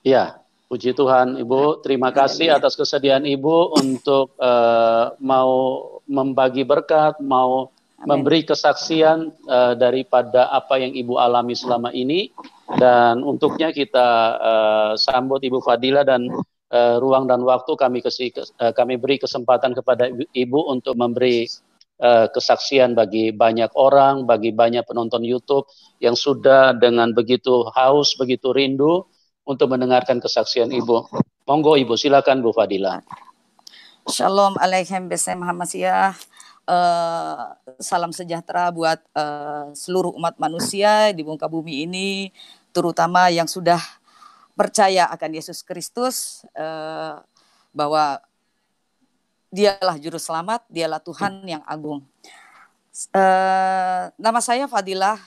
Ya, puji Tuhan, Ibu. Terima kasih Haleluya. atas kesediaan Ibu untuk mau membagi berkat, mau Amin. memberi kesaksian daripada apa yang Ibu alami selama ini. Dan untuknya kita sambut Ibu Fadila dan ruang dan waktu kami beri kesempatan kepada Ibu untuk memberi kesaksian bagi banyak orang, bagi banyak penonton YouTube yang sudah dengan begitu haus, begitu rindu untuk mendengarkan kesaksian Ibu. Monggo Ibu, silakan Bu Fadila. Shalom Aleichem Besem Hamasiah. Salam sejahtera buat seluruh umat manusia di muka bumi ini, terutama yang sudah percaya akan Yesus Kristus, bahwa Dialah Juru Selamat, Dialah Tuhan yang agung. Nama saya Fadilah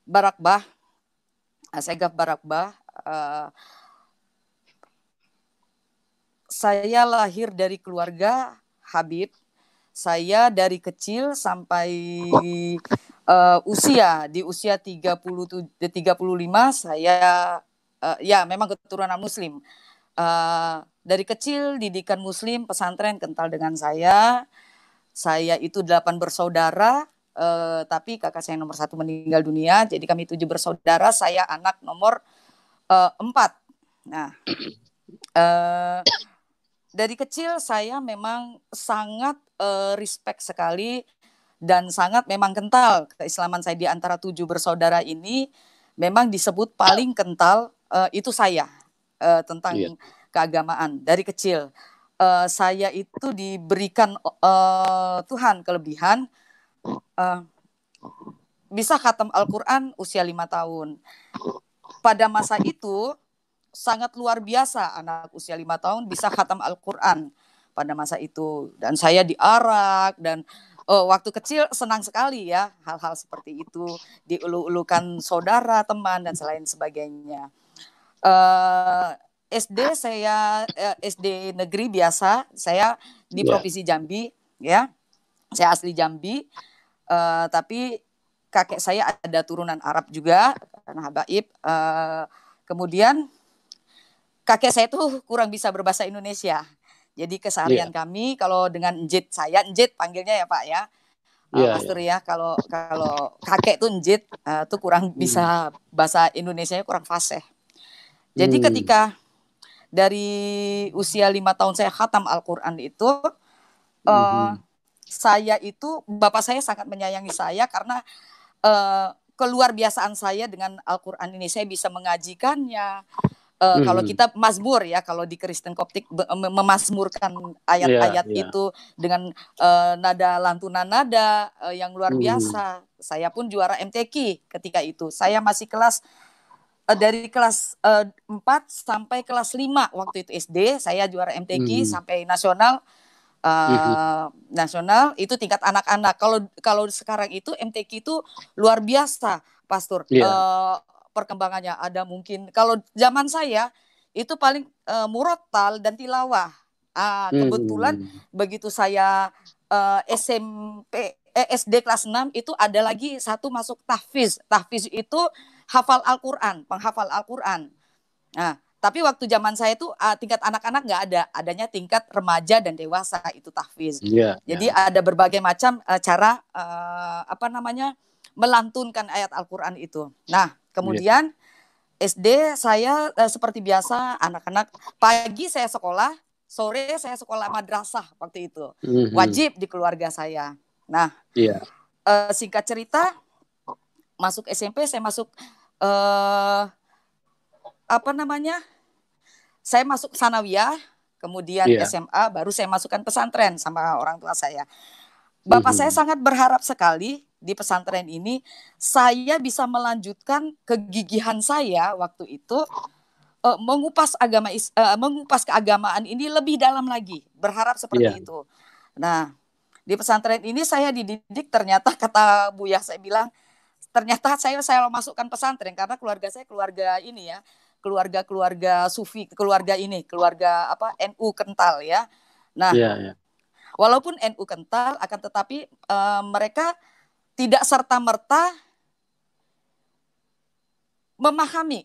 Barakbah, Segaf Barakbah. Saya lahir dari keluarga Habib. Saya dari kecil sampai di usia 35 saya ya memang keturunan Muslim. Dari kecil didikan Muslim, pesantren kental dengan saya. Saya itu 8 bersaudara, tapi kakak saya nomor 1 meninggal dunia. Jadi kami 7 bersaudara. Saya anak nomor 4. Nah, dari kecil saya memang sangat respect sekali dan sangat memang kental keislaman saya. Di antara 7 bersaudara ini memang disebut paling kental itu saya tentang keagamaan dari kecil. Saya itu diberikan Tuhan kelebihan bisa khatam Al-Quran usia 5 tahun. Pada masa itu sangat luar biasa anak usia 5 tahun bisa khatam Al-Quran pada masa itu. Dan saya diarak dan waktu kecil senang sekali ya hal-hal seperti itu. Diulu-ulukan saudara, teman, dan selain sebagainya. SD negeri biasa, saya di Provinsi Jambi ya. Saya asli Jambi, tapi kakek saya ada turunan Arab juga karena habaib. Kemudian kakek saya tuh kurang bisa berbahasa Indonesia. Jadi keseharian kami kalau dengan njit, saya njit panggilnya ya Pak ya. Pastor ya, kalau kakek tuh njit tuh kurang bisa bahasa Indonesianya, kurang fasih. Jadi ketika dari usia 5 tahun saya khatam Al-Quran itu, saya itu, bapak saya sangat menyayangi saya karena keluar biasaan saya dengan Al-Quran ini. Saya bisa mengajikannya. Kalau kita mazmur ya, kalau di Kristen Koptik memazmurkan ayat-ayat itu dengan nada lantunan nada yang luar biasa. Saya pun juara MTQ ketika itu. Saya masih dari kelas 4 sampai kelas 5 waktu itu SD. Saya juara MTQ sampai nasional. Nasional itu tingkat anak-anak. Kalau sekarang itu MTQ itu luar biasa, Pastor. Perkembangannya ada mungkin kalau zaman saya itu paling murotal dan tilawah. Kebetulan begitu saya SD kelas 6 itu ada lagi satu masuk tahfiz. Tahfiz itu hafal Al-Quran, penghafal Al-Quran. Nah, tapi waktu zaman saya itu tingkat anak-anak nggak ada, adanya tingkat remaja dan dewasa itu tahfiz. Jadi ada berbagai macam cara melantunkan ayat Al-Quran itu. Nah, kemudian SD saya seperti biasa anak-anak, pagi saya sekolah, sore saya sekolah madrasah waktu itu. Wajib di keluarga saya. Nah, singkat cerita, masuk SMP saya masuk saya masuk sanawiyah, kemudian SMA, baru saya masukkan pesantren sama orang tua saya. Bapak saya sangat berharap sekali di pesantren ini saya bisa melanjutkan kegigihan saya waktu itu mengupas keagamaan ini lebih dalam lagi, berharap seperti itu. Nah, di pesantren ini saya dididik, ternyata kata Buya saya bilang, ternyata saya masukkan pesantren karena keluarga saya keluarga ini ya, keluarga sufi, keluarga NU kental ya. Nah, walaupun NU kental, akan tetapi mereka tidak serta-merta memahami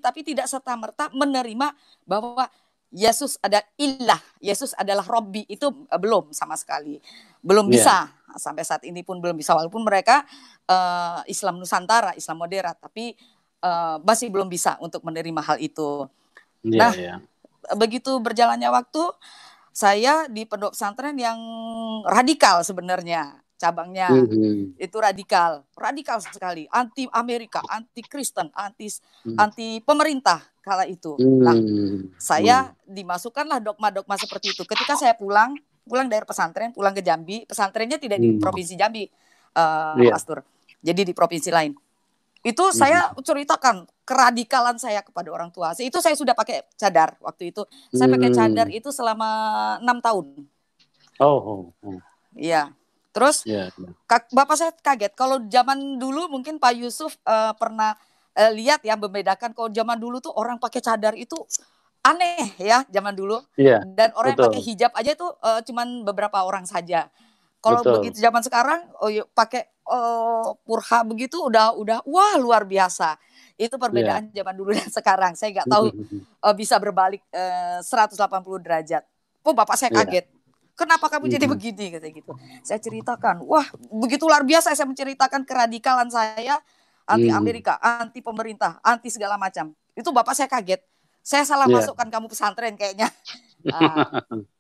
tapi tidak serta-merta menerima bahwa Yesus ada ilah, Yesus adalah Robbi, itu belum sama sekali. Belum bisa. Sampai saat ini pun belum bisa, walaupun mereka Islam Nusantara, Islam moderat, tapi masih belum bisa untuk menerima hal itu. Begitu berjalannya waktu, saya di pondok pesantren yang radikal sebenarnya. Cabangnya itu radikal sekali, anti Amerika, anti Kristen, anti pemerintah kala itu. Nah, saya dimasukkanlah dogma-dogma seperti itu. Ketika saya pulang dari pesantren, pulang ke Jambi, pesantrennya tidak di provinsi Jambi, Pastor, jadi di provinsi lain. Itu saya ceritakan keradikalan saya kepada orang tua. Itu saya sudah pakai cadar waktu itu. Saya pakai cadar itu selama 6 tahun. Iya. Terus Bapak saya kaget. Kalau zaman dulu mungkin Pak Yusuf pernah lihat ya, membedakan kalau zaman dulu tuh orang pakai cadar itu aneh ya zaman dulu. Dan orang yang pakai hijab aja tuh cuman beberapa orang saja. Kalau begitu zaman sekarang pakai purha begitu udah wah luar biasa. Itu perbedaan zaman dulu dan sekarang. Saya nggak tahu bisa berbalik 180 derajat. Bapak saya kaget. Kenapa kamu jadi begini, kata gitu. Saya ceritakan, wah begitu luar biasa saya menceritakan keradikalan saya, anti Amerika, anti pemerintah, anti segala macam. Itu bapak saya kaget. Saya salah masukkan kamu pesantren kayaknya.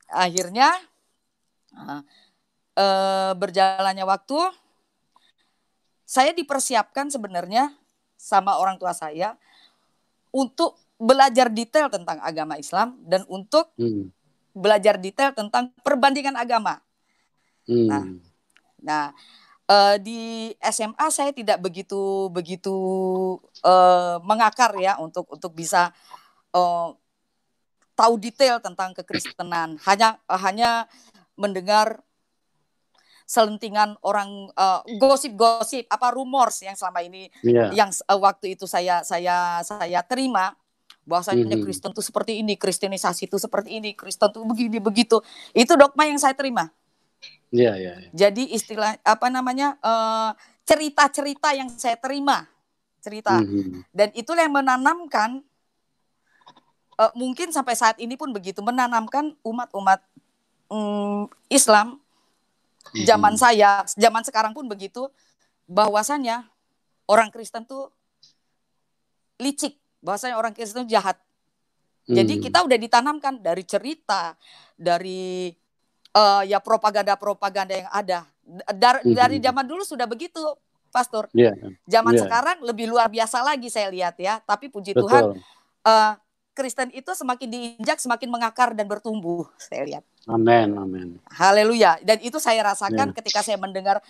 Akhirnya berjalannya waktu, saya dipersiapkan sebenarnya sama orang tua saya untuk belajar detail tentang agama Islam dan untuk belajar detail tentang perbandingan agama. Nah, di SMA saya tidak begitu mengakar ya untuk bisa tahu detail tentang kekristenan. Hanya mendengar selentingan orang gosip-gosip, rumors yang selama ini yang waktu itu saya terima. Bahwasanya Kristen itu seperti ini, Kristenisasi itu seperti ini, Kristen itu begini begitu. Itu dogma yang saya terima. Jadi istilah cerita-cerita yang saya terima, dan itulah yang menanamkan mungkin sampai saat ini pun begitu, menanamkan umat Islam zaman sekarang pun begitu, bahwasanya orang Kristen tuh licik. Bahwasanya orang Kristen jahat. Jadi kita udah ditanamkan dari cerita, dari propaganda yang ada. Dari zaman dulu sudah begitu, Pastor. Zaman sekarang lebih luar biasa lagi saya lihat ya. Tapi puji Tuhan, Kristen itu semakin diinjak, semakin mengakar dan bertumbuh, saya lihat. Amin. Haleluya. Dan itu saya rasakan ketika saya mendengar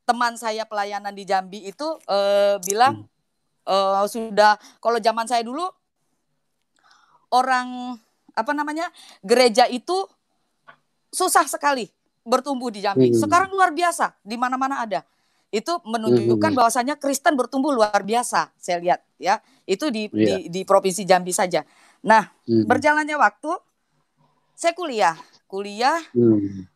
teman saya pelayanan di Jambi itu bilang, sudah, kalau zaman saya dulu orang gereja itu susah sekali bertumbuh di Jambi. Sekarang luar biasa, di mana-mana ada. Itu menunjukkan bahwasanya Kristen bertumbuh luar biasa, saya lihat ya. Itu di provinsi Jambi saja. Nah, berjalannya waktu, saya kuliah.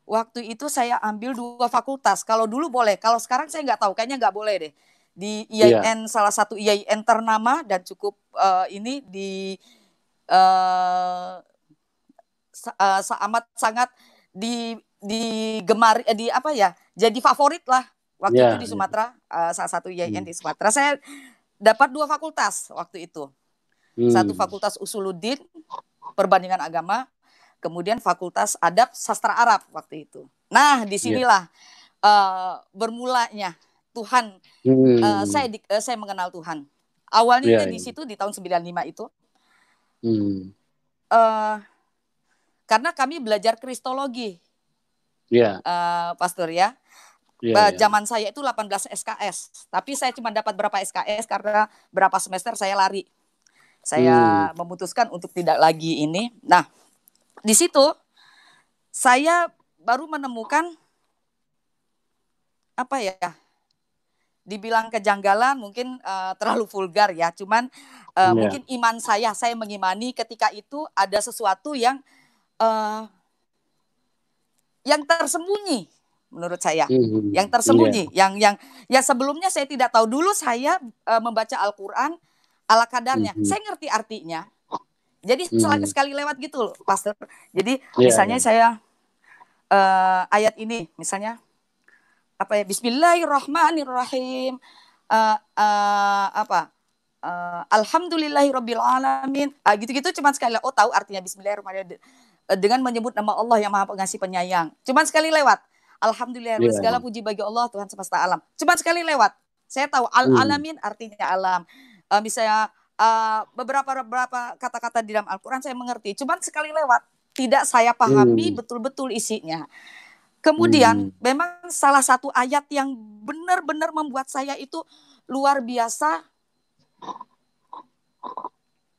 Waktu itu saya ambil 2 fakultas. Kalau dulu boleh, kalau sekarang saya nggak tahu, kayaknya nggak boleh deh. Di IAIN, salah satu IAIN ternama dan cukup ini amat sangat digemari, jadi favorit lah waktu itu di Sumatera, salah satu IAIN di Sumatera. Saya dapat 2 fakultas waktu itu. Satu fakultas Usuluddin, perbandingan agama, kemudian fakultas Adab Sastra Arab waktu itu. Nah, disinilah bermulanya Tuhan, saya mengenal Tuhan. Awalnya di situ di tahun 95 itu. Karena kami belajar kristologi. Pastor ya. Zaman saya itu 18 SKS, tapi saya cuma dapat berapa SKS karena berapa semester saya lari. Saya memutuskan untuk tidak lagi ini. Nah, di situ saya baru menemukan dibilang kejanggalan mungkin terlalu vulgar ya, cuman mungkin iman saya mengimani ketika itu ada sesuatu yang tersembunyi menurut saya. Yang tersembunyi, yang ya sebelumnya saya tidak tahu. Dulu saya membaca Al-Qur'an ala kadarnya. Saya ngerti artinya. Jadi sekali lewat gitu loh, Pastor. Jadi misalnya saya ayat ini misalnya apa ya, Bismillahirrahmanirrahim, Alhamdulillahirabbil alamin, gitu-gitu cuman sekali. Oh, tahu artinya Bismillahirrahmanirrahim dengan menyebut nama Allah yang Maha Pengasih Penyayang. Cuman sekali lewat. Alhamdulillah, segala puji bagi Allah Tuhan semesta alam. Cuman sekali lewat. Saya tahu al-alamin artinya alam. Misalnya beberapa kata-kata di dalam Al-Qur'an saya mengerti. Cuman sekali lewat. Tidak saya pahami betul-betul isinya. Kemudian memang salah satu ayat yang benar-benar membuat saya itu luar biasa.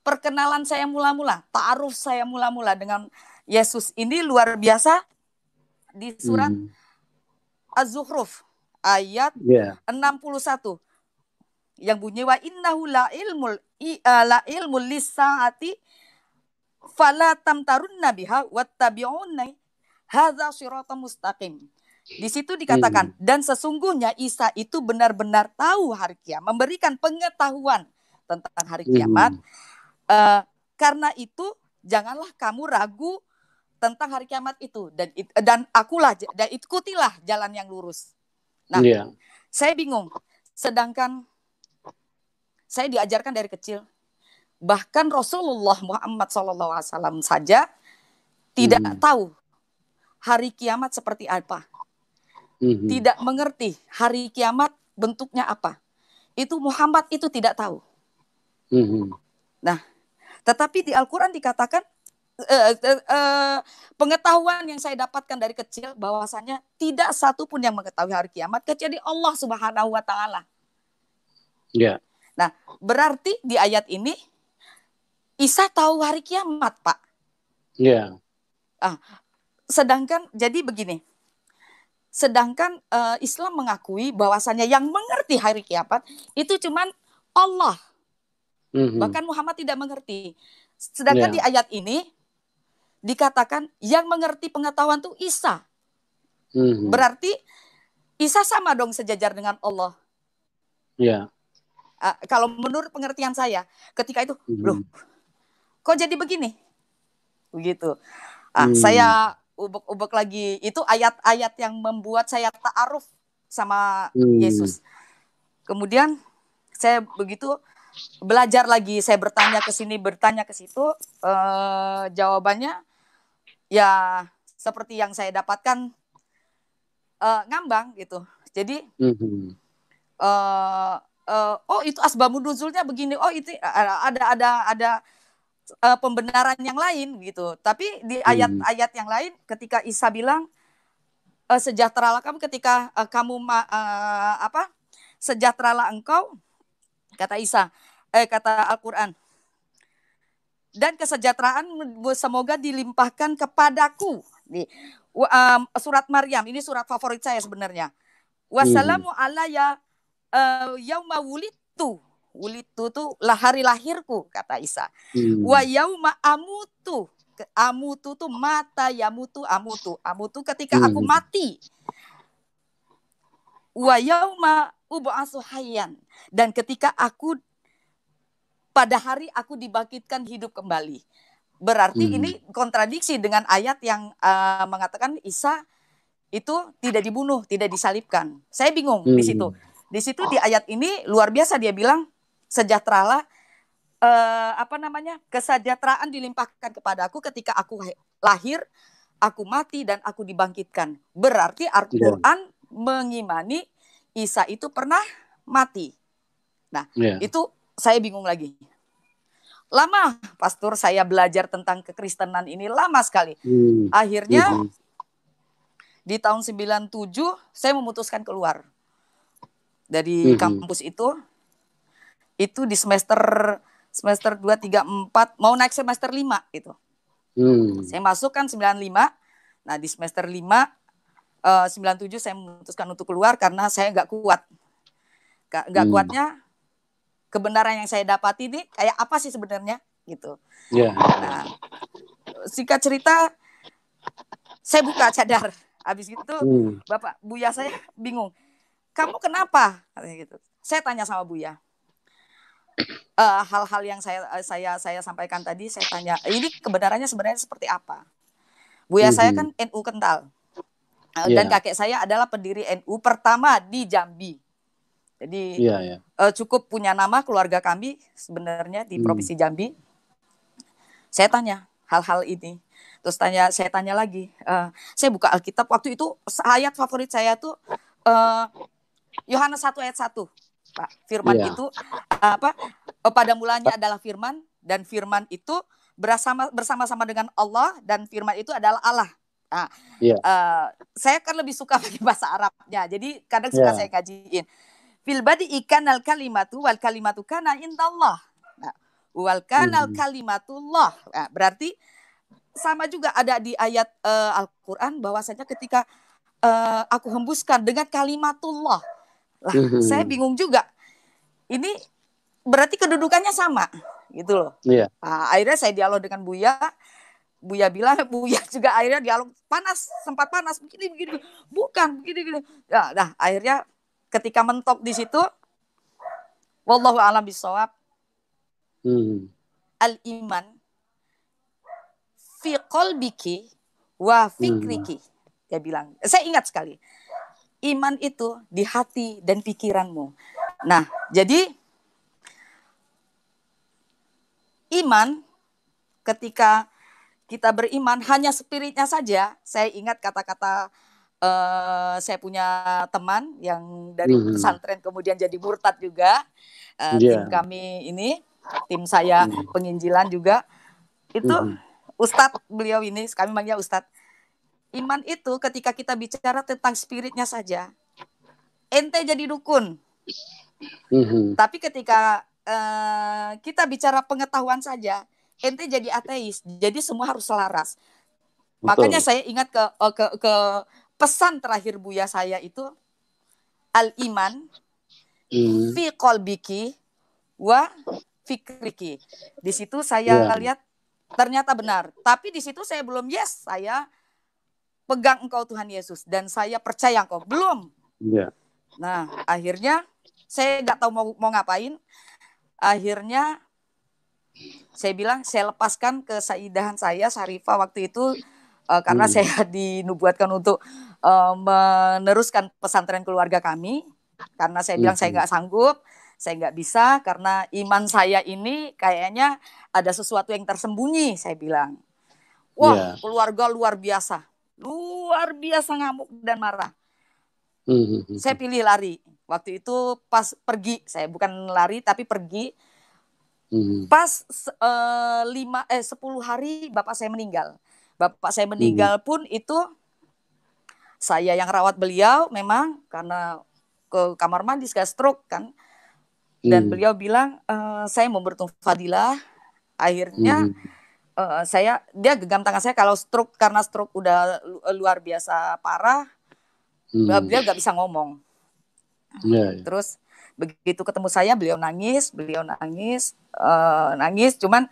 Perkenalan saya mula-mula, ta'aruf saya mula-mula dengan Yesus ini luar biasa di surat Az-Zukhruf ayat 61 yang bunyi wa innahu la ilmul lis-saati fala tamtarunna biha wattabi'unni hadza shiratal mustaqim. Di situ dikatakan dan sesungguhnya Isa itu benar-benar tahu hari kiamat, memberikan pengetahuan tentang hari kiamat. Karena itu janganlah kamu ragu tentang hari kiamat itu dan ikutilah jalan yang lurus. Nah, saya bingung. Sedangkan saya diajarkan dari kecil, bahkan Rasulullah Muhammad SAW saja tidak tahu hari kiamat seperti apa. Tidak mengerti hari kiamat bentuknya apa. Itu Muhammad itu tidak tahu. Nah, tetapi di Al-Quran dikatakan pengetahuan yang saya dapatkan dari kecil bahwasanya tidak satu pun yang mengetahui hari kiamat kecuali Allah Subhanahu wa taala. Nah, berarti di ayat ini Isa tahu hari kiamat, Pak. Sedangkan jadi begini. Sedangkan Islam mengakui bahwasanya yang mengerti hari kiamat itu cuman Allah. Bahkan Muhammad tidak mengerti. Sedangkan di ayat ini dikatakan yang mengerti pengetahuan itu Isa. Berarti Isa sama dong sejajar dengan Allah. Kalau menurut pengertian saya, ketika itu, loh, kok jadi begini? Begitu. Saya ubek-ubek lagi. Itu ayat-ayat yang membuat saya ta'aruf sama Yesus. Kemudian saya begitu belajar lagi, saya bertanya ke sini, bertanya ke situ, jawabannya ya seperti yang saya dapatkan, ngambang gitu. Jadi oh itu asbabun nuzulnya begini, oh itu ada pembenaran yang lain gitu. Tapi di ayat-ayat yang lain ketika Isa bilang sejahteralah kamu ketika kamu sejahteralah engkau, kata Isa, kata Al-Quran. Dan kesejahteraan semoga dilimpahkan kepadaku. Surat Maryam, ini surat favorit saya sebenarnya. Wassalamu alaiya yauma wulitu. Wulitu itu hari lahirku, kata Isa. Wa yauma amutu. Amutu itu mata, yamutu, amutu. Amutu ketika aku mati. Wa yauma ub'atsu hayyan, dan ketika aku pada hari aku dibangkitkan hidup kembali. Berarti ini kontradiksi dengan ayat yang mengatakan Isa itu tidak dibunuh, tidak disalibkan. Saya bingung di situ. Di situ di ayat ini luar biasa dia bilang sejahteralah kesejahteraan dilimpahkan kepada aku ketika aku lahir, aku mati dan aku dibangkitkan. Berarti Al-Qur'an mengimani Isa itu pernah mati. Nah, itu saya bingung lagi. Lama, Pastor, saya belajar tentang kekristenan ini lama sekali. Akhirnya di tahun 97 saya memutuskan keluar dari kampus itu. Itu di semester 2, 3, 4 mau naik semester 5 itu. Saya masuk kan 95. Nah, di semester 5 97 saya memutuskan untuk keluar karena saya nggak kuat. Nggak kuatnya kebenaran yang saya dapati ini kayak apa sih sebenarnya gitu. Nah, singkat cerita saya buka cadar. Habis itu Bapak Buya saya bingung. Kamu kenapa? Katanya gitu. Saya tanya sama Buya. Hal-hal yang saya sampaikan tadi, saya tanya, ini kebenarannya sebenarnya seperti apa? Buya saya kan NU kental. Dan kakek saya adalah pendiri NU pertama di Jambi. Jadi cukup punya nama keluarga kami sebenarnya di Provinsi Jambi. Saya tanya hal-hal ini. Terus saya tanya lagi. Saya buka Alkitab. Waktu itu ayat favorit saya tuh Yohanes 1 ayat 1. Pak, firman itu pada mulanya adalah firman, dan firman itu bersama-sama dengan Allah, dan firman itu adalah Allah. Nah, saya kan lebih suka pakai bahasa Arabnya, jadi kadang suka saya kajiin. Fil badi ikanal kalimatu wal kalimatu kana indallah. Nah, wal kanal kalimatullah. Nah, berarti sama juga ada di ayat Al-Quran bahwasanya ketika aku hembuskan dengan kalimatullah. Lah, saya bingung juga. Ini berarti kedudukannya sama, gitu loh. Akhirnya saya dialog dengan Buya. Buya bilang, Buya juga akhirnya dialog panas, sempat panas, begini, bukan, begini. Nah, akhirnya ketika mentok di situ, wallahu a'lam bishawab, al-iman fi qalbiki wa fikriki. Dia bilang, saya ingat sekali, iman itu di hati dan pikiranmu. Nah, jadi iman ketika kita beriman hanya spiritnya saja. Saya ingat kata-kata saya punya teman yang dari pesantren kemudian jadi murtad juga. Tim kami ini, tim saya penginjilan juga. Itu Ustadz, beliau ini, kami manggil Ustadz. Iman itu ketika kita bicara tentang spiritnya saja, ente jadi dukun. Tapi ketika kita bicara pengetahuan saja, ente jadi ateis. Jadi semua harus selaras. Betul. Makanya saya ingat ke pesan terakhir Buya saya itu, al-iman fi qalbiki wa fikriki. Di situ saya lihat ternyata benar. Tapi di situ saya belum saya pegang Engkau Tuhan Yesus dan saya percaya Engkau. Belum. Nah, akhirnya saya nggak tahu mau ngapain. Akhirnya saya bilang, saya lepaskan ke saidahan saya, Syarifah waktu itu, karena saya dinubuatkan untuk meneruskan pesantren keluarga kami. Karena saya bilang saya nggak sanggup, saya nggak bisa, karena iman saya ini kayaknya ada sesuatu yang tersembunyi, saya bilang. Wah, keluarga luar biasa ngamuk dan marah. Saya pilih lari. Waktu itu pas pergi, saya bukan lari tapi pergi. Pas 10 hari bapak saya meninggal. Bapak saya meninggal pun itu saya yang rawat beliau memang karena ke kamar mandi sekali stroke kan. Dan beliau bilang saya mau bertemu Fadilah. Akhirnya dia genggam tangan saya kalau stroke, karena stroke udah luar biasa parah. Beliau nggak bisa ngomong. Terus begitu ketemu saya beliau nangis, cuman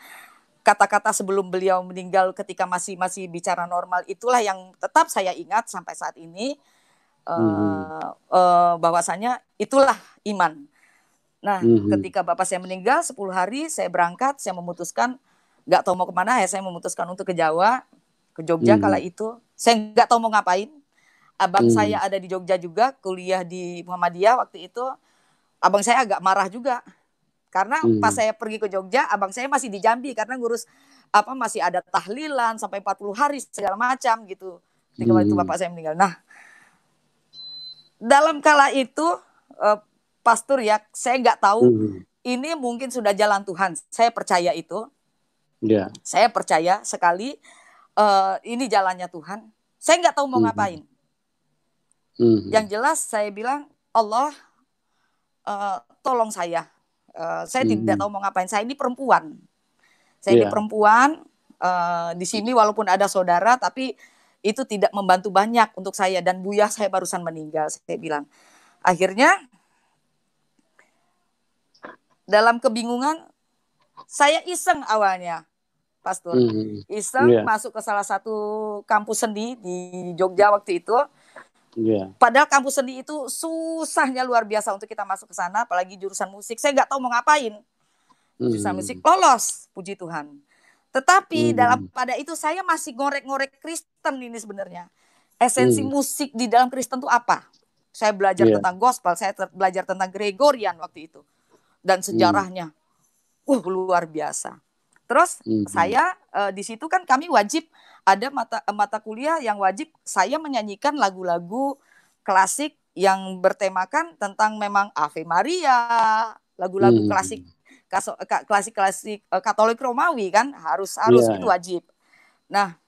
kata-kata sebelum beliau meninggal ketika masih bicara normal itulah yang tetap saya ingat sampai saat ini, bahwasanya itulah iman. Nah, ketika bapak saya meninggal 10 hari saya berangkat, saya memutuskan nggak tahu mau kemana, saya memutuskan untuk ke Jawa, ke Jogja kala itu. Saya nggak tahu mau ngapain. Abang saya ada di Jogja juga, kuliah di Muhammadiyah waktu itu. Abang saya agak marah juga. Karena pas saya pergi ke Jogja, abang saya masih di Jambi karena ngurus masih ada tahlilan sampai 40 hari segala macam gitu. Ketika itu bapak saya meninggal. Nah, dalam kala itu pastor ya, saya nggak tahu ini mungkin sudah jalan Tuhan. Saya percaya itu. Saya percaya sekali ini jalannya Tuhan. Saya nggak tahu mau ngapain. Yang jelas saya bilang, Allah tolong saya. Saya tidak tahu mau ngapain. Saya ini perempuan. Di sini walaupun ada saudara, tapi itu tidak membantu banyak untuk saya. Dan Buya saya barusan meninggal. Saya bilang. Akhirnya dalam kebingungan, saya iseng awalnya. Pastor. Iseng masuk ke salah satu kampus seni di Jogja waktu itu. Padahal kampus seni itu susahnya luar biasa untuk kita masuk ke sana, apalagi jurusan musik. Saya nggak tahu mau ngapain. Jurusan musik lolos, puji Tuhan. Tetapi pada itu saya masih ngorek-ngorek Kristen ini sebenarnya. Esensi musik di dalam Kristen itu apa? Saya belajar tentang gospel, saya belajar tentang Gregorian waktu itu. Dan sejarahnya. Luar biasa. Terus saya di situ kan kami wajib ada mata kuliah yang wajib saya menyanyikan lagu-lagu klasik yang bertemakan tentang memang Ave Maria, lagu-lagu klasik Katolik Romawi kan harus itu wajib. Nah,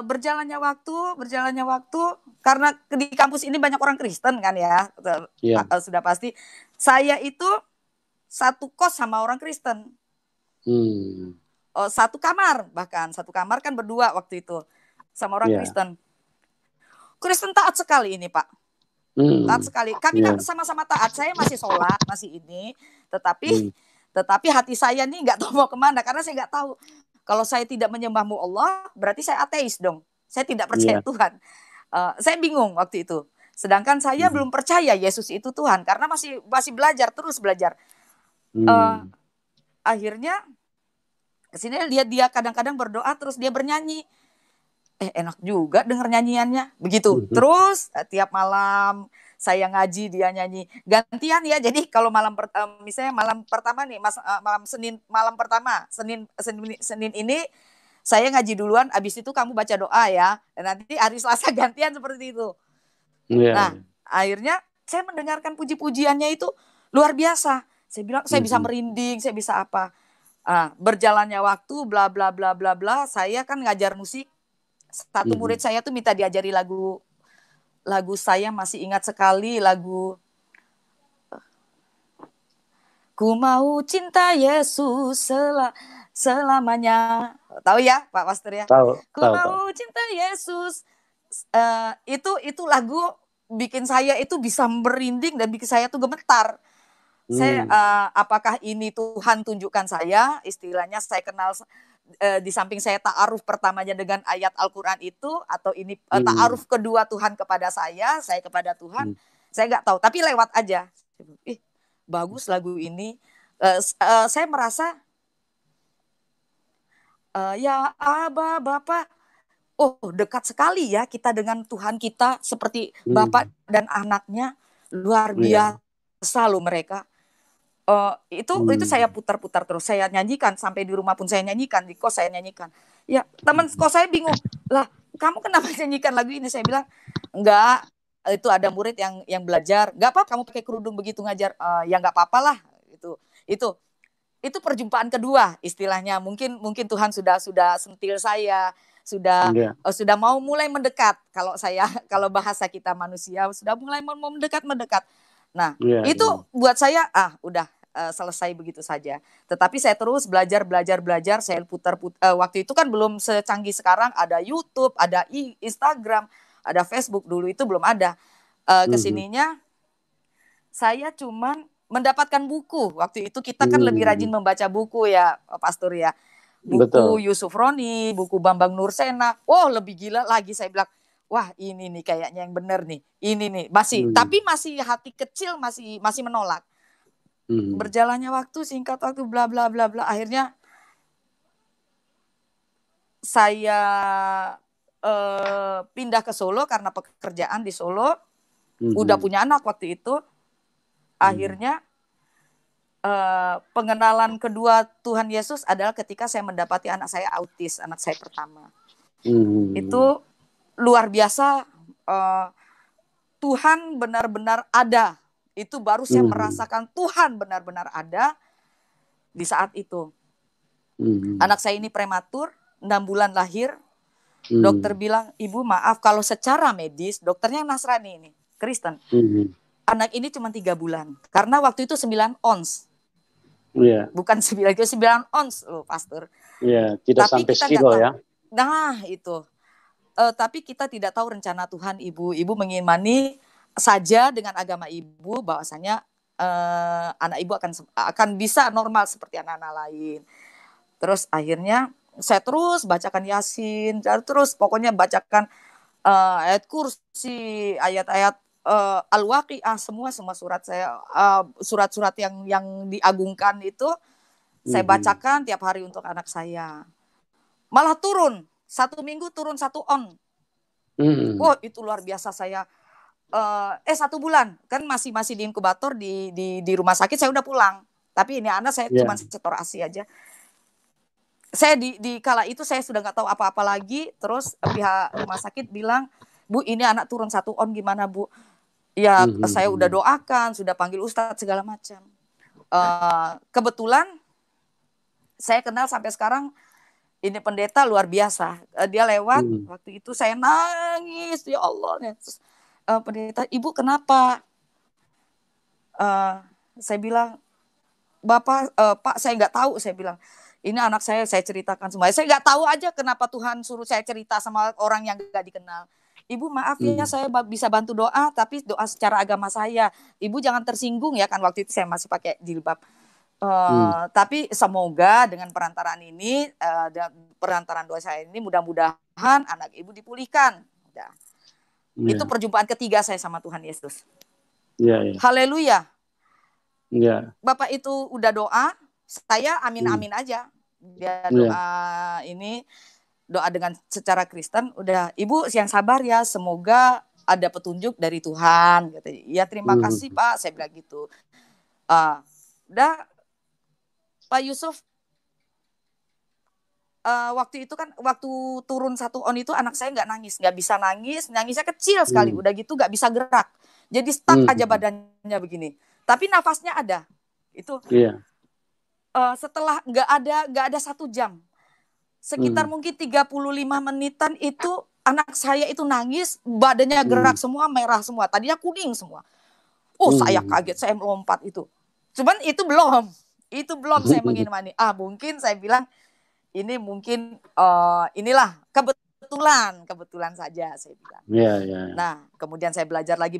berjalannya waktu karena di kampus ini banyak orang Kristen kan ya, sudah pasti. Saya itu satu kos sama orang Kristen, satu kamar kan berdua waktu itu sama orang Kristen. Kristen taat sekali ini Pak, taat sekali. Kami kan sama-sama taat. Saya masih sholat, masih ini, tetapi hati saya nih nggak tahu mau kemana karena saya nggak tahu. Kalau saya tidak menyembahmu Allah, berarti saya ateis dong. Saya tidak percaya Tuhan. Saya bingung waktu itu. Sedangkan saya belum percaya Yesus itu Tuhan karena masih terus belajar. Akhirnya kesini lihat dia kadang-kadang berdoa terus dia bernyanyi. Enak juga denger nyanyiannya. Begitu. Terus tiap malam saya ngaji, dia nyanyi. Gantian ya. Jadi kalau misalnya malam pertama nih, Senin ini saya ngaji duluan, abis itu kamu baca doa ya. Dan nanti hari Selasa gantian seperti itu. Nah, akhirnya saya mendengarkan puji-pujiannya itu luar biasa. Saya bilang saya bisa merinding, saya bisa apa. Berjalannya waktu bla bla bla bla bla, saya kan ngajar musik. Satu murid saya tuh minta diajari lagu saya masih ingat sekali lagu Ku mau cinta Yesus selamanya. Tahu ya Pak Pastor ya? Ku mau cinta Yesus. Itu lagu bikin saya itu bisa merinding dan bikin saya tuh gemetar. Saya apakah ini Tuhan tunjukkan saya, istilahnya saya kenal di samping saya ta'aruf pertamanya dengan ayat Al-Quran itu, atau ini ta'aruf kedua Tuhan kepada saya kepada Tuhan, saya nggak tahu, tapi lewat aja. Bagus lagu ini. Saya merasa ya Aba Bapak, dekat sekali ya kita dengan Tuhan kita, seperti Bapak dan anaknya, luar biasa loh mereka. Itu saya putar-putar terus, saya nyanyikan sampai di rumah pun saya nyanyikan, di kos saya nyanyikan. Ya teman kos saya bingung, lah kamu kenapa nyanyikan lagu ini? Saya bilang enggak, itu ada murid yang belajar, nggak apa kamu pakai kerudung begitu ngajar. Ya nggak apa-apa lah. Itu perjumpaan kedua istilahnya. Mungkin Tuhan sudah sentil saya, sudah mau mulai mendekat. Kalau bahasa kita manusia sudah mulai mau mendekat. Nah, itu buat saya udah selesai begitu saja. Tetapi saya terus belajar, saya putar-putar. Waktu itu kan belum secanggih sekarang, ada YouTube, ada Instagram, ada Facebook, dulu itu belum ada. Kesininya saya cuman mendapatkan buku. Waktu itu kita kan lebih rajin membaca buku ya, Pastor ya. Buku Yusuf Roni, buku Bambang Nursena. Lebih gila lagi, saya bilang, wah ini nih kayaknya yang benar nih. Ini nih tapi masih hati kecil masih menolak. Berjalannya waktu, singkat waktu, bla bla bla bla, akhirnya saya pindah ke Solo karena pekerjaan di Solo. Udah punya anak waktu itu. Akhirnya pengenalan kedua Tuhan Yesus adalah ketika saya mendapati anak saya autis, anak saya pertama. Itu luar biasa. Tuhan benar-benar ada. Itu baru saya merasakan Tuhan benar-benar ada di saat itu. Anak saya ini prematur, 6 bulan lahir. Dokter bilang, ibu maaf kalau secara medis, dokternya Nasrani ini, Kristen. Anak ini cuma 3 bulan. Karena waktu itu 9 ons. Bukan 9 ons loh, Pastor. Tidak tapi sampai kilo ya. Nah itu. Tapi kita tidak tahu rencana Tuhan, Ibu. Ibu mengimani saja dengan agama Ibu bahwasanya anak Ibu akan bisa normal seperti anak-anak lain. Terus akhirnya saya terus bacakan Yasin, terus pokoknya bacakan ayat kursi, ayat-ayat Al-Waqiah, semua surat saya, surat-surat yang diagungkan itu saya bacakan tiap hari untuk anak saya. Malah turun, 1 minggu turun 1 on. Wah, itu luar biasa. Saya 1 bulan kan masih di inkubator di rumah sakit, saya udah pulang. Tapi ini anak saya cuma setor ASI aja. Saya di kala itu saya sudah nggak tahu apa-apa lagi. Terus pihak rumah sakit bilang, Bu, ini anak turun 1 on, gimana Bu? Ya, saya udah doakan, sudah panggil ustadz segala macam. Kebetulan saya kenal sampai sekarang ini pendeta luar biasa. Dia lewat, waktu itu saya nangis, ya Allah. Terus, pendeta, Ibu kenapa? Saya bilang, Bapak, Pak, saya nggak tahu. Saya bilang, ini anak saya ceritakan semua. Saya nggak tahu aja kenapa Tuhan suruh saya cerita sama orang yang nggak dikenal. Ibu maaf ya, saya bisa bantu doa, tapi doa secara agama saya. Ibu jangan tersinggung ya, kan waktu itu saya masih pakai jilbab. Tapi semoga dengan perantaraan ini, perantaraan doa saya ini, mudah-mudahan anak ibu dipulihkan. Udah. Itu perjumpaan ketiga saya sama Tuhan Yesus. Haleluya. Bapak itu udah doa, saya amin-amin aja. Dia doa ini, doa dengan secara Kristen, udah, Ibu yang sabar ya, semoga ada petunjuk dari Tuhan. Gitu. Ya terima kasih Pak, saya bilang gitu. Udah, Pak Yusuf, waktu itu kan, waktu turun 1 on itu anak saya nggak nangis, nggak bisa nangis, nangisnya kecil sekali, udah gitu nggak bisa gerak, jadi stuck aja badannya begini, tapi nafasnya ada. Itu setelah nggak ada 1 jam, sekitar mungkin 35 menitan itu anak saya itu nangis, badannya gerak semua, merah semua, tadinya kuning semua. Saya kaget, saya melompat itu. Cuman itu belum saya mengimani. Mungkin saya bilang ini mungkin inilah kebetulan saja, saya bilang. Nah, kemudian saya belajar lagi.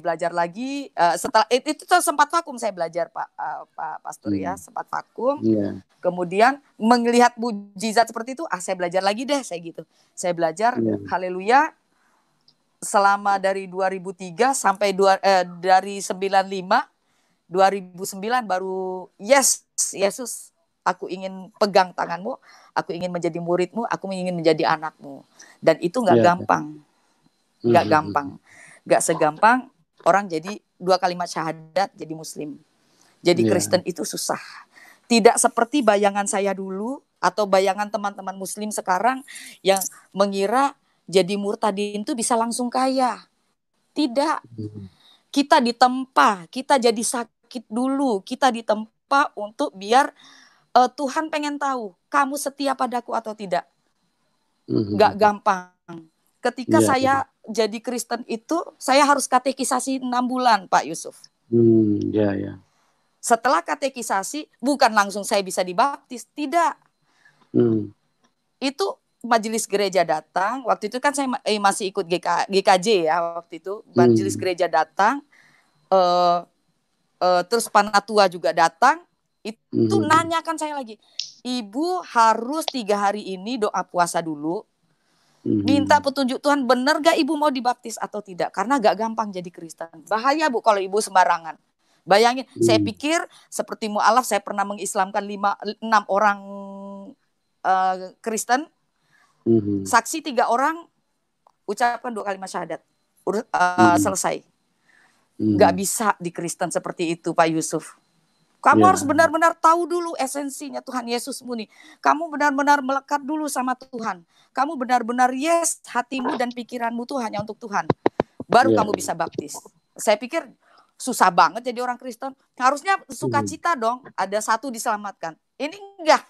Setelah itu sempat vakum saya belajar, Pak Pastor ya, sempat vakum. Kemudian melihat mujizat seperti itu, saya belajar lagi deh, saya gitu. Saya belajar, haleluya. Selama dari 2003 sampai dari 95, 2009 baru Yesus, aku ingin pegang tanganmu, aku ingin menjadi muridmu, aku ingin menjadi anakmu. Dan itu nggak gampang, nggak segampang orang jadi 2 kalimat syahadat jadi Muslim. Jadi Kristen itu susah. Tidak seperti bayangan saya dulu atau bayangan teman-teman Muslim sekarang yang mengira jadi murtadin itu bisa langsung kaya. Tidak. Kita ditempa, kita jadi sakit dulu, kita ditempa untuk biar Tuhan pengen tahu kamu setia padaku atau tidak. Gak gampang. Ketika saya jadi Kristen itu, saya harus katekisasi 6 bulan, Pak Yusuf. Setelah katekisasi, bukan langsung saya bisa dibaptis, tidak. Itu majelis gereja datang, waktu itu kan saya masih ikut GKJ ya, waktu itu majelis gereja datang, terus Panatua juga datang, itu nanyakan saya lagi, Ibu harus 3 hari ini doa puasa dulu, minta petunjuk Tuhan, benar gak Ibu mau dibaptis atau tidak, karena gak gampang jadi Kristen, bahaya Bu kalau Ibu sembarangan. Bayangin, saya pikir seperti mu'alaf, saya pernah mengislamkan 6 orang Kristen, saksi 3 orang, ucapkan 2 kalimat syahadat, selesai. Gak bisa di Kristen seperti itu, Pak Yusuf. Kamu harus benar-benar tahu dulu esensinya Tuhan Yesus murni. Kamu benar-benar melekat dulu sama Tuhan. Kamu benar-benar hatimu dan pikiranmu tuh hanya untuk Tuhan. Baru kamu bisa baptis. Saya pikir susah banget jadi orang Kristen. Harusnya sukacita dong, ada 1 diselamatkan. Ini enggak.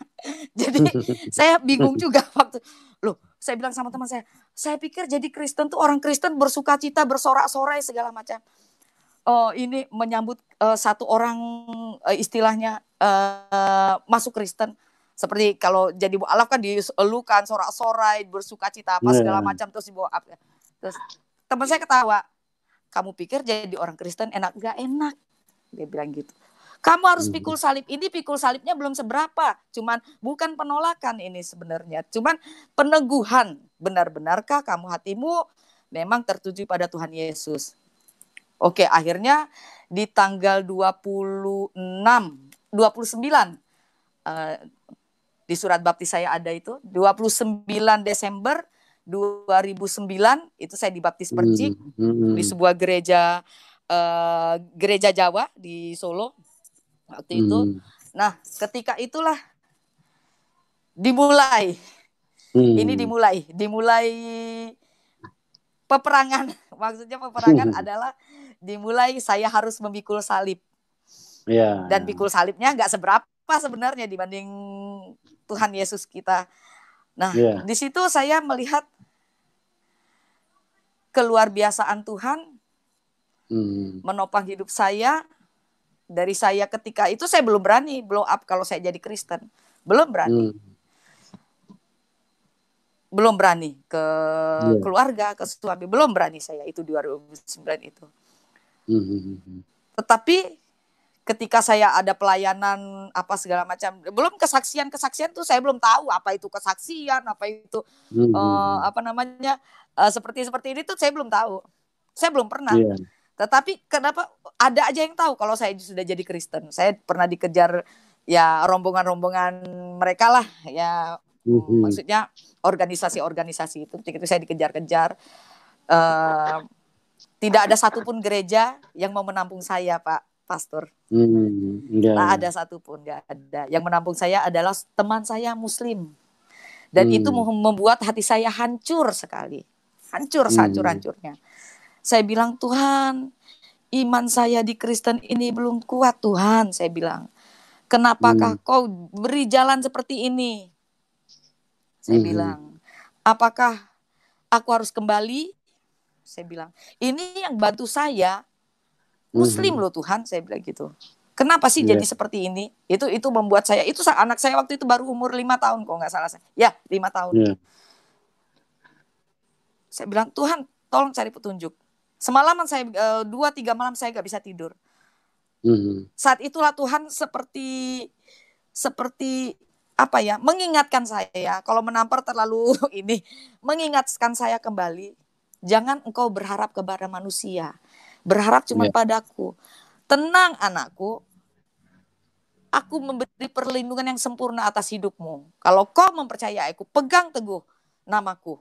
Jadi saya bingung juga waktu. Loh, saya bilang sama teman saya pikir jadi Kristen tuh orang Kristen bersukacita, bersorak-sorai segala macam. Ini menyambut 1 orang istilahnya masuk Kristen. Seperti kalau jadi mu'alaf kan dielukan, sorak-sorai, bersukacita apa segala macam, terus dibawa up. Terus teman saya ketawa. Kamu pikir jadi orang Kristen enak? Gak enak. Dia bilang gitu. Kamu harus pikul salib. Ini pikul salibnya belum seberapa. Cuman bukan penolakan ini sebenarnya. Cuman peneguhan. Benar-benarkah kamu hatimu memang tertuju pada Tuhan Yesus? Oke, akhirnya di tanggal 29 di surat baptis saya ada itu 29 Desember 2009 itu saya dibaptis Percik di sebuah gereja Jawa di Solo waktu itu. Nah, ketika itulah dimulai peperangan. Maksudnya peperangan adalah dimulai saya harus memikul salib. Dan pikul salibnya nggak seberapa sebenarnya dibanding Tuhan Yesus kita. Nah, di situ saya melihat keluar biasaan Tuhan menopang hidup saya. Dari saya ketika itu saya belum berani blow up kalau saya jadi Kristen. Belum berani. Belum berani ke keluarga, ke suami. Belum berani saya itu 2009 itu. Tetapi ketika saya ada pelayanan apa segala macam, belum kesaksian tuh saya belum tahu apa itu kesaksian, apa itu seperti ini tuh saya belum tahu, saya belum pernah. Tetapi kenapa ada aja yang tahu kalau saya sudah jadi Kristen. Saya pernah dikejar ya rombongan mereka lah ya, maksudnya organisasi itu saya dikejar-kejar. Tidak ada satupun gereja yang mau menampung saya, Pak Pastor. Tak ada satupun, nggak ada. Yang menampung saya adalah teman saya Muslim. Dan itu membuat hati saya hancur sekali. Hancur sehancur-hancurnya. Saya bilang, Tuhan, iman saya di Kristen ini belum kuat, Tuhan. Saya bilang, kenapakah kau beri jalan seperti ini? Saya bilang, apakah aku harus kembali? Saya bilang, ini yang bantu saya Muslim loh Tuhan, saya bilang gitu. Kenapa sih jadi seperti ini? Itu membuat saya, itu anak saya waktu itu baru umur 5 tahun kok nggak salah saya. Ya, 5 tahun. Saya bilang, Tuhan tolong cari petunjuk. Semalaman saya 2-3 malam saya nggak bisa tidur. Saat itulah Tuhan seperti apa ya, mengingatkan saya, kalau menampar terlalu ini, mengingatkan saya kembali, jangan engkau berharap kepada manusia. Berharap cuma padaku. Tenang anakku, aku memberi perlindungan yang sempurna atas hidupmu. Kalau kau mempercayai aku, pegang teguh namaku.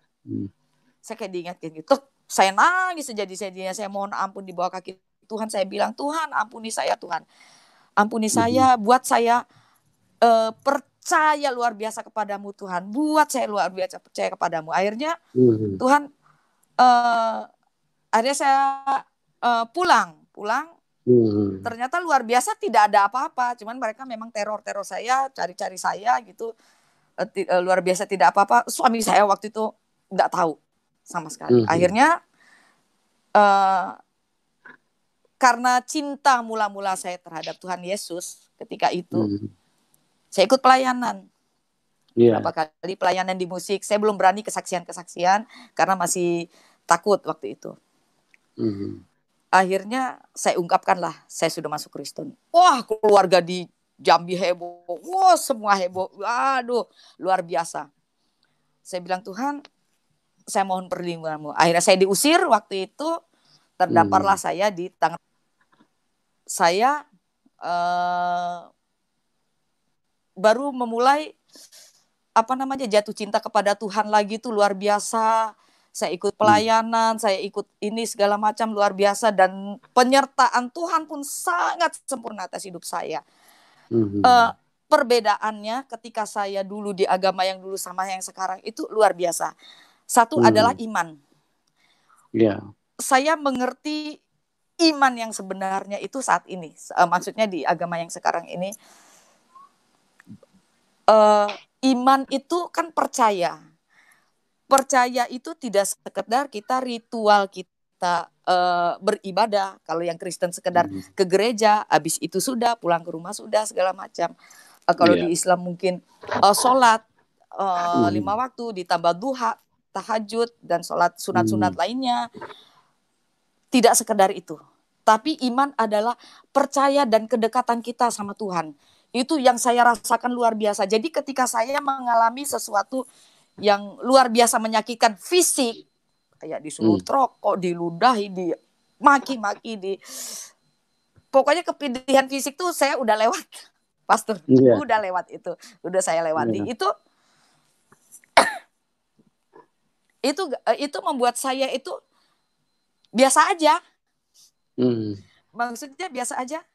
Saya kayak diingatkan gitu. Saya nangis sejadi-jadinya, saya mohon ampun di bawah kaki Tuhan. Saya bilang, Tuhan ampuni saya Tuhan. Ampuni saya, buat saya percaya luar biasa kepadamu Tuhan. Buat saya luar biasa percaya kepadamu. Akhirnya Tuhan, akhirnya saya pulang. Ternyata luar biasa tidak ada apa-apa. Cuman mereka memang teror saya, cari-cari saya gitu. Luar biasa tidak apa-apa. Suami saya waktu itu nggak tahu sama sekali. Akhirnya karena cinta mula-mula saya terhadap Tuhan Yesus ketika itu, saya ikut pelayanan. Berapa kali pelayanan di musik. Saya belum berani kesaksian karena masih takut waktu itu. Akhirnya saya ungkapkanlah, saya sudah masuk Kristen. Wah, keluarga di Jambi heboh. Wah, semua heboh. Aduh, luar biasa. Saya bilang, Tuhan, saya mohon perlindunganmu. Akhirnya saya diusir waktu itu. Terdamparlah saya di tangan. Saya baru memulai jatuh cinta kepada Tuhan lagi tuh luar biasa. Saya ikut pelayanan, saya ikut ini segala macam luar biasa, dan penyertaan Tuhan pun sangat sempurna atas hidup saya. Perbedaannya ketika saya dulu di agama yang dulu sama yang sekarang itu luar biasa. Satu adalah iman. Saya mengerti iman yang sebenarnya itu saat ini. Maksudnya di agama yang sekarang ini, iman itu kan percaya. Percaya itu tidak sekedar kita ritual kita beribadah. Kalau yang Kristen sekedar ke gereja, habis itu sudah, pulang ke rumah sudah, segala macam. Kalau di Islam mungkin sholat 5 waktu, ditambah duha, tahajud, dan sholat sunat-sunat lainnya. Tidak sekedar itu. Tapi iman adalah percaya dan kedekatan kita sama Tuhan. Itu yang saya rasakan luar biasa. Jadi ketika saya mengalami sesuatu yang luar biasa menyakitkan fisik, kayak disuruh rokok, diludahi, dimaki-maki, pokoknya kepedihan fisik tuh saya udah lewat, Pastor. Udah lewat itu. Udah saya lewati. Itu membuat saya itu biasa aja. Maksudnya biasa aja,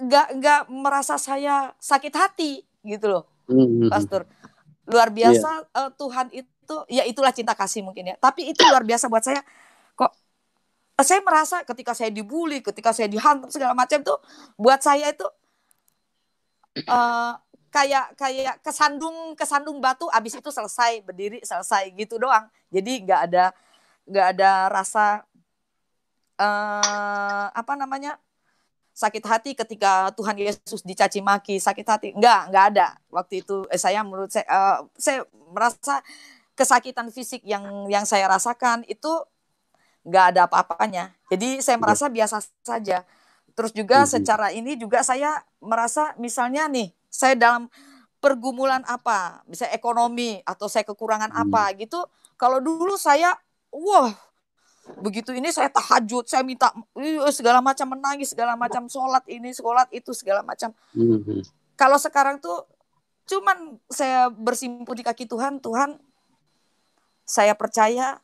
nggak merasa saya sakit hati gitu loh, Pastor. Luar biasa. Tuhan itu, ya itulah cinta kasih mungkin ya. Tapi itu luar biasa buat saya. Kok saya merasa ketika saya dibully, ketika saya dihantam segala macam tuh, buat saya itu kayak kesandung batu, abis itu selesai, berdiri selesai gitu doang. Jadi nggak ada rasa sakit hati ketika Tuhan Yesus dicaci maki, sakit hati nggak ada waktu itu. Menurut saya merasa kesakitan fisik yang saya rasakan itu nggak ada apa-apanya. Jadi saya merasa biasa saja. Terus juga secara ini juga saya merasa misalnya nih, saya dalam pergumulan apa, misalnya ekonomi atau saya kekurangan apa gitu. Kalau dulu saya, begitu ini saya tahajud, saya minta segala macam, menangis segala macam, sholat ini, sholat itu segala macam. Kalau sekarang tuh cuman saya bersimpuh di kaki Tuhan, Tuhan, saya percaya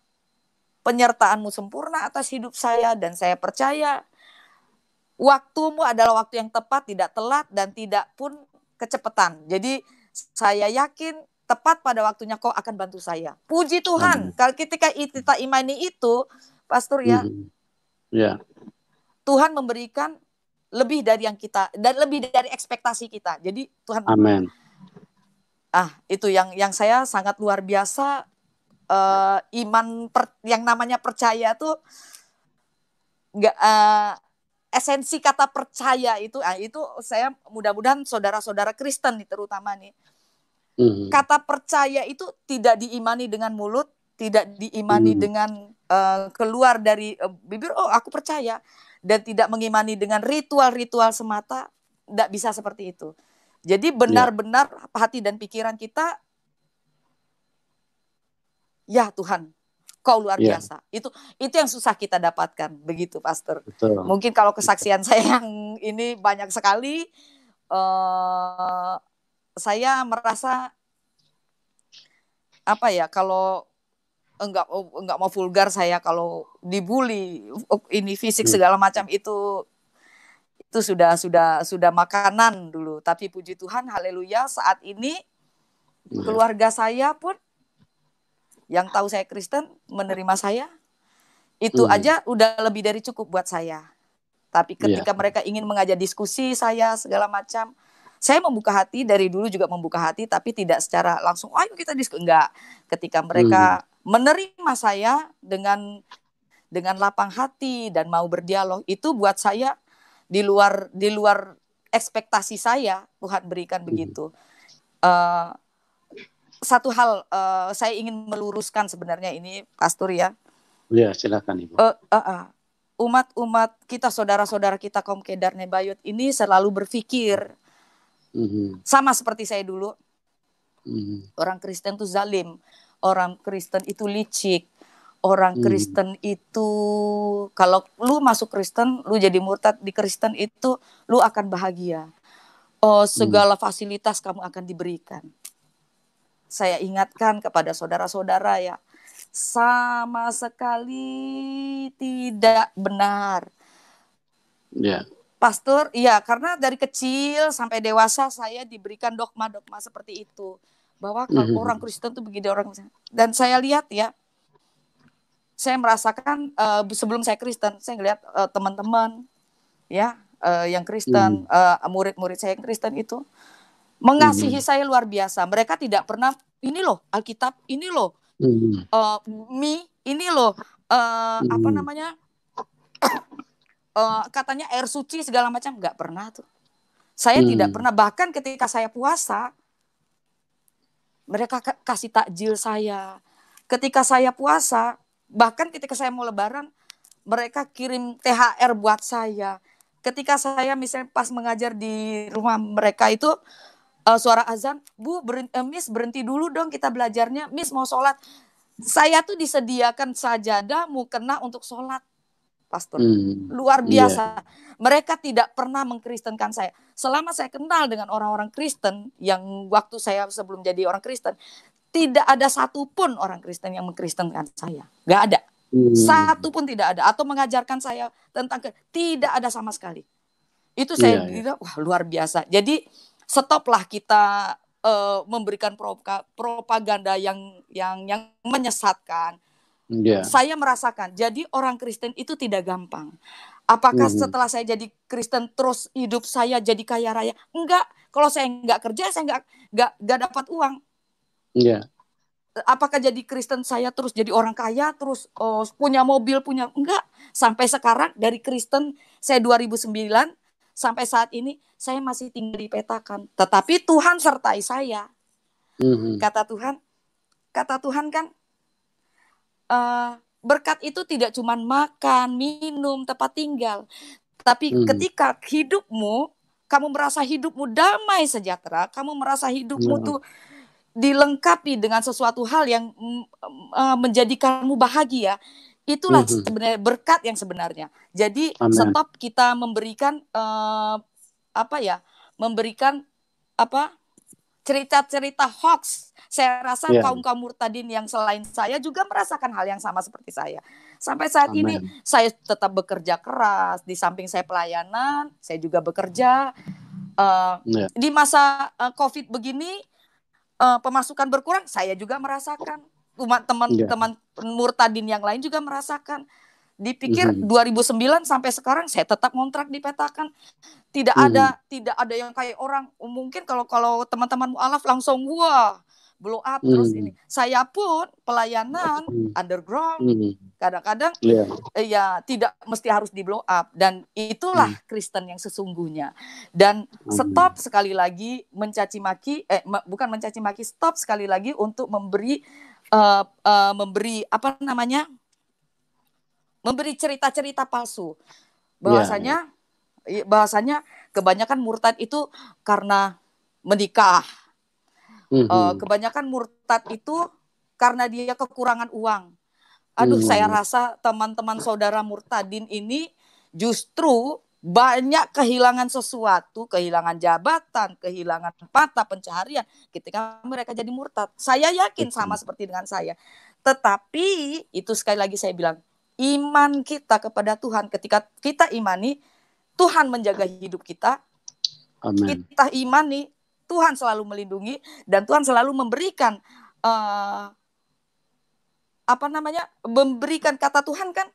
penyertaan-Mu sempurna atas hidup saya, dan saya percaya waktu-Mu adalah waktu yang tepat, tidak telat dan tidak pun kecepatan. Jadi saya yakin tepat pada waktunya Kau akan bantu saya. Puji Tuhan. Kalau ketika kita imani itu, Pastor ya, Tuhan memberikan lebih dari yang kita, dan lebih dari ekspektasi kita. Jadi Tuhan. Amin. Itu yang saya sangat luar biasa. Iman yang namanya percaya tuh nggak, esensi kata percaya itu saya mudah-mudahan saudara-saudara Kristen nih terutama nih, kata percaya itu tidak diimani dengan mulut, tidak diimani dengan keluar dari bibir, aku percaya, dan tidak mengimani dengan ritual-ritual semata, tidak bisa seperti itu. Jadi benar-benar hati dan pikiran kita, ya Tuhan, Kau luar biasa. Itu yang susah kita dapatkan, begitu Pastor. Betul. Mungkin kalau kesaksian saya yang ini banyak sekali, saya merasa kalau enggak mau vulgar, saya kalau dibully ini fisik segala macam itu sudah makanan dulu. Tapi puji Tuhan, haleluya, saat ini keluarga saya pun yang tahu saya Kristen menerima saya, itu aja udah lebih dari cukup buat saya. Tapi ketika mereka ingin mengajak diskusi saya segala macam, saya membuka hati, dari dulu juga membuka hati, tapi tidak secara langsung, ayo kita diskusi, enggak. Ketika mereka menerima saya dengan lapang hati dan mau berdialog, itu buat saya di luar ekspektasi saya, Tuhan berikan begitu. Satu hal saya ingin meluruskan sebenarnya ini, Pastor ya. Ya, silakan Ibu. Umat kita, saudara-saudara kita kaum Kedar Nebayot ini selalu berpikir sama seperti saya dulu. Orang Kristen itu zalim, orang Kristen itu licik, orang Kristen itu kalau lu masuk Kristen, lu jadi murtad di Kristen itu, lu akan bahagia. Segala fasilitas kamu akan diberikan. Saya ingatkan kepada saudara-saudara ya, sama sekali tidak benar. Pastor, karena dari kecil sampai dewasa saya diberikan dogma-dogma seperti itu, bahwa orang Kristen itu begini, orang. Dan saya lihat ya, saya merasakan sebelum saya Kristen, saya ngelihat teman-teman ya yang Kristen, murid-murid saya yang Kristen itu mengasihi saya luar biasa. Mereka tidak pernah, ini loh Alkitab, ini loh ini loh katanya air suci segala macam, nggak pernah tuh. Saya tidak pernah. Bahkan ketika saya puasa, mereka kasih takjil saya. Ketika saya puasa, Bahkan ketika saya mau lebaran, mereka kirim THR buat saya. Ketika saya misalnya pas mengajar di rumah mereka itu, suara azan, Miss berhenti dulu dong kita belajarnya, Miss mau sholat. Saya tuh disediakan sajadah mukena untuk sholat, Pastor. Luar biasa. Mereka tidak pernah mengkristenkan saya. Selama saya kenal dengan orang-orang Kristen, yang waktu saya sebelum jadi orang Kristen, tidak ada satupun orang Kristen yang mengkristenkan saya. Gak ada. Satu pun tidak ada. Atau mengajarkan saya tentang tidak ada sama sekali. Itu saya bilang, wah luar biasa. Jadi stoplah kita memberikan propaganda yang menyesatkan. Saya merasakan, jadi orang Kristen itu tidak gampang. Apakah setelah saya jadi Kristen terus hidup saya jadi kaya raya? Enggak. Kalau saya enggak kerja, saya enggak dapat uang. Apakah jadi Kristen saya terus jadi orang kaya, terus punya mobil, enggak. Sampai sekarang dari Kristen saya 2009 sampai saat ini saya masih tinggal di petakan. Tetapi Tuhan sertai saya. Kata Tuhan kan, berkat itu tidak cuma makan, minum, tempat tinggal. Tapi ketika hidupmu, kamu merasa hidupmu damai sejahtera, kamu merasa hidupmu tuh dilengkapi dengan sesuatu hal yang menjadikanmu bahagia, itulah sebenarnya berkat yang sebenarnya. Jadi stop kita memberikan cerita-cerita hoax. Saya rasa kaum murtadin yang selain saya juga merasakan hal yang sama seperti saya. Sampai saat ini saya tetap bekerja keras. Di samping saya pelayanan, saya juga bekerja. Di masa COVID begini, pemasukan berkurang, saya juga merasakan. Teman-teman murtadin yang lain juga merasakan. Dipikir 2009 sampai sekarang saya tetap ngontrak di petakan. Tidak ada yang kayak orang mungkin kalau teman-teman mualaf langsung blow up terus ini. Saya pun pelayanan underground kadang-kadang ya tidak mesti harus di blow up, dan itulah Kristen yang sesungguhnya. Dan stop sekali lagi mencaci maki, bukan mencaci maki, stop sekali lagi untuk memberi memberi cerita-cerita palsu. Bahwasanya kebanyakan murtad itu karena menikah. Kebanyakan murtad itu karena dia kekurangan uang. Aduh, saya rasa teman-teman saudara murtadin ini justru banyak kehilangan sesuatu, kehilangan jabatan, kehilangan mata pencaharian ketika mereka jadi murtad. Saya yakin sama seperti dengan saya. Tetapi itu sekali lagi saya bilang, iman kita kepada Tuhan, ketika kita imani, Tuhan menjaga hidup kita. Kita imani, Tuhan selalu melindungi, dan Tuhan selalu memberikan memberikan kata Tuhan kan,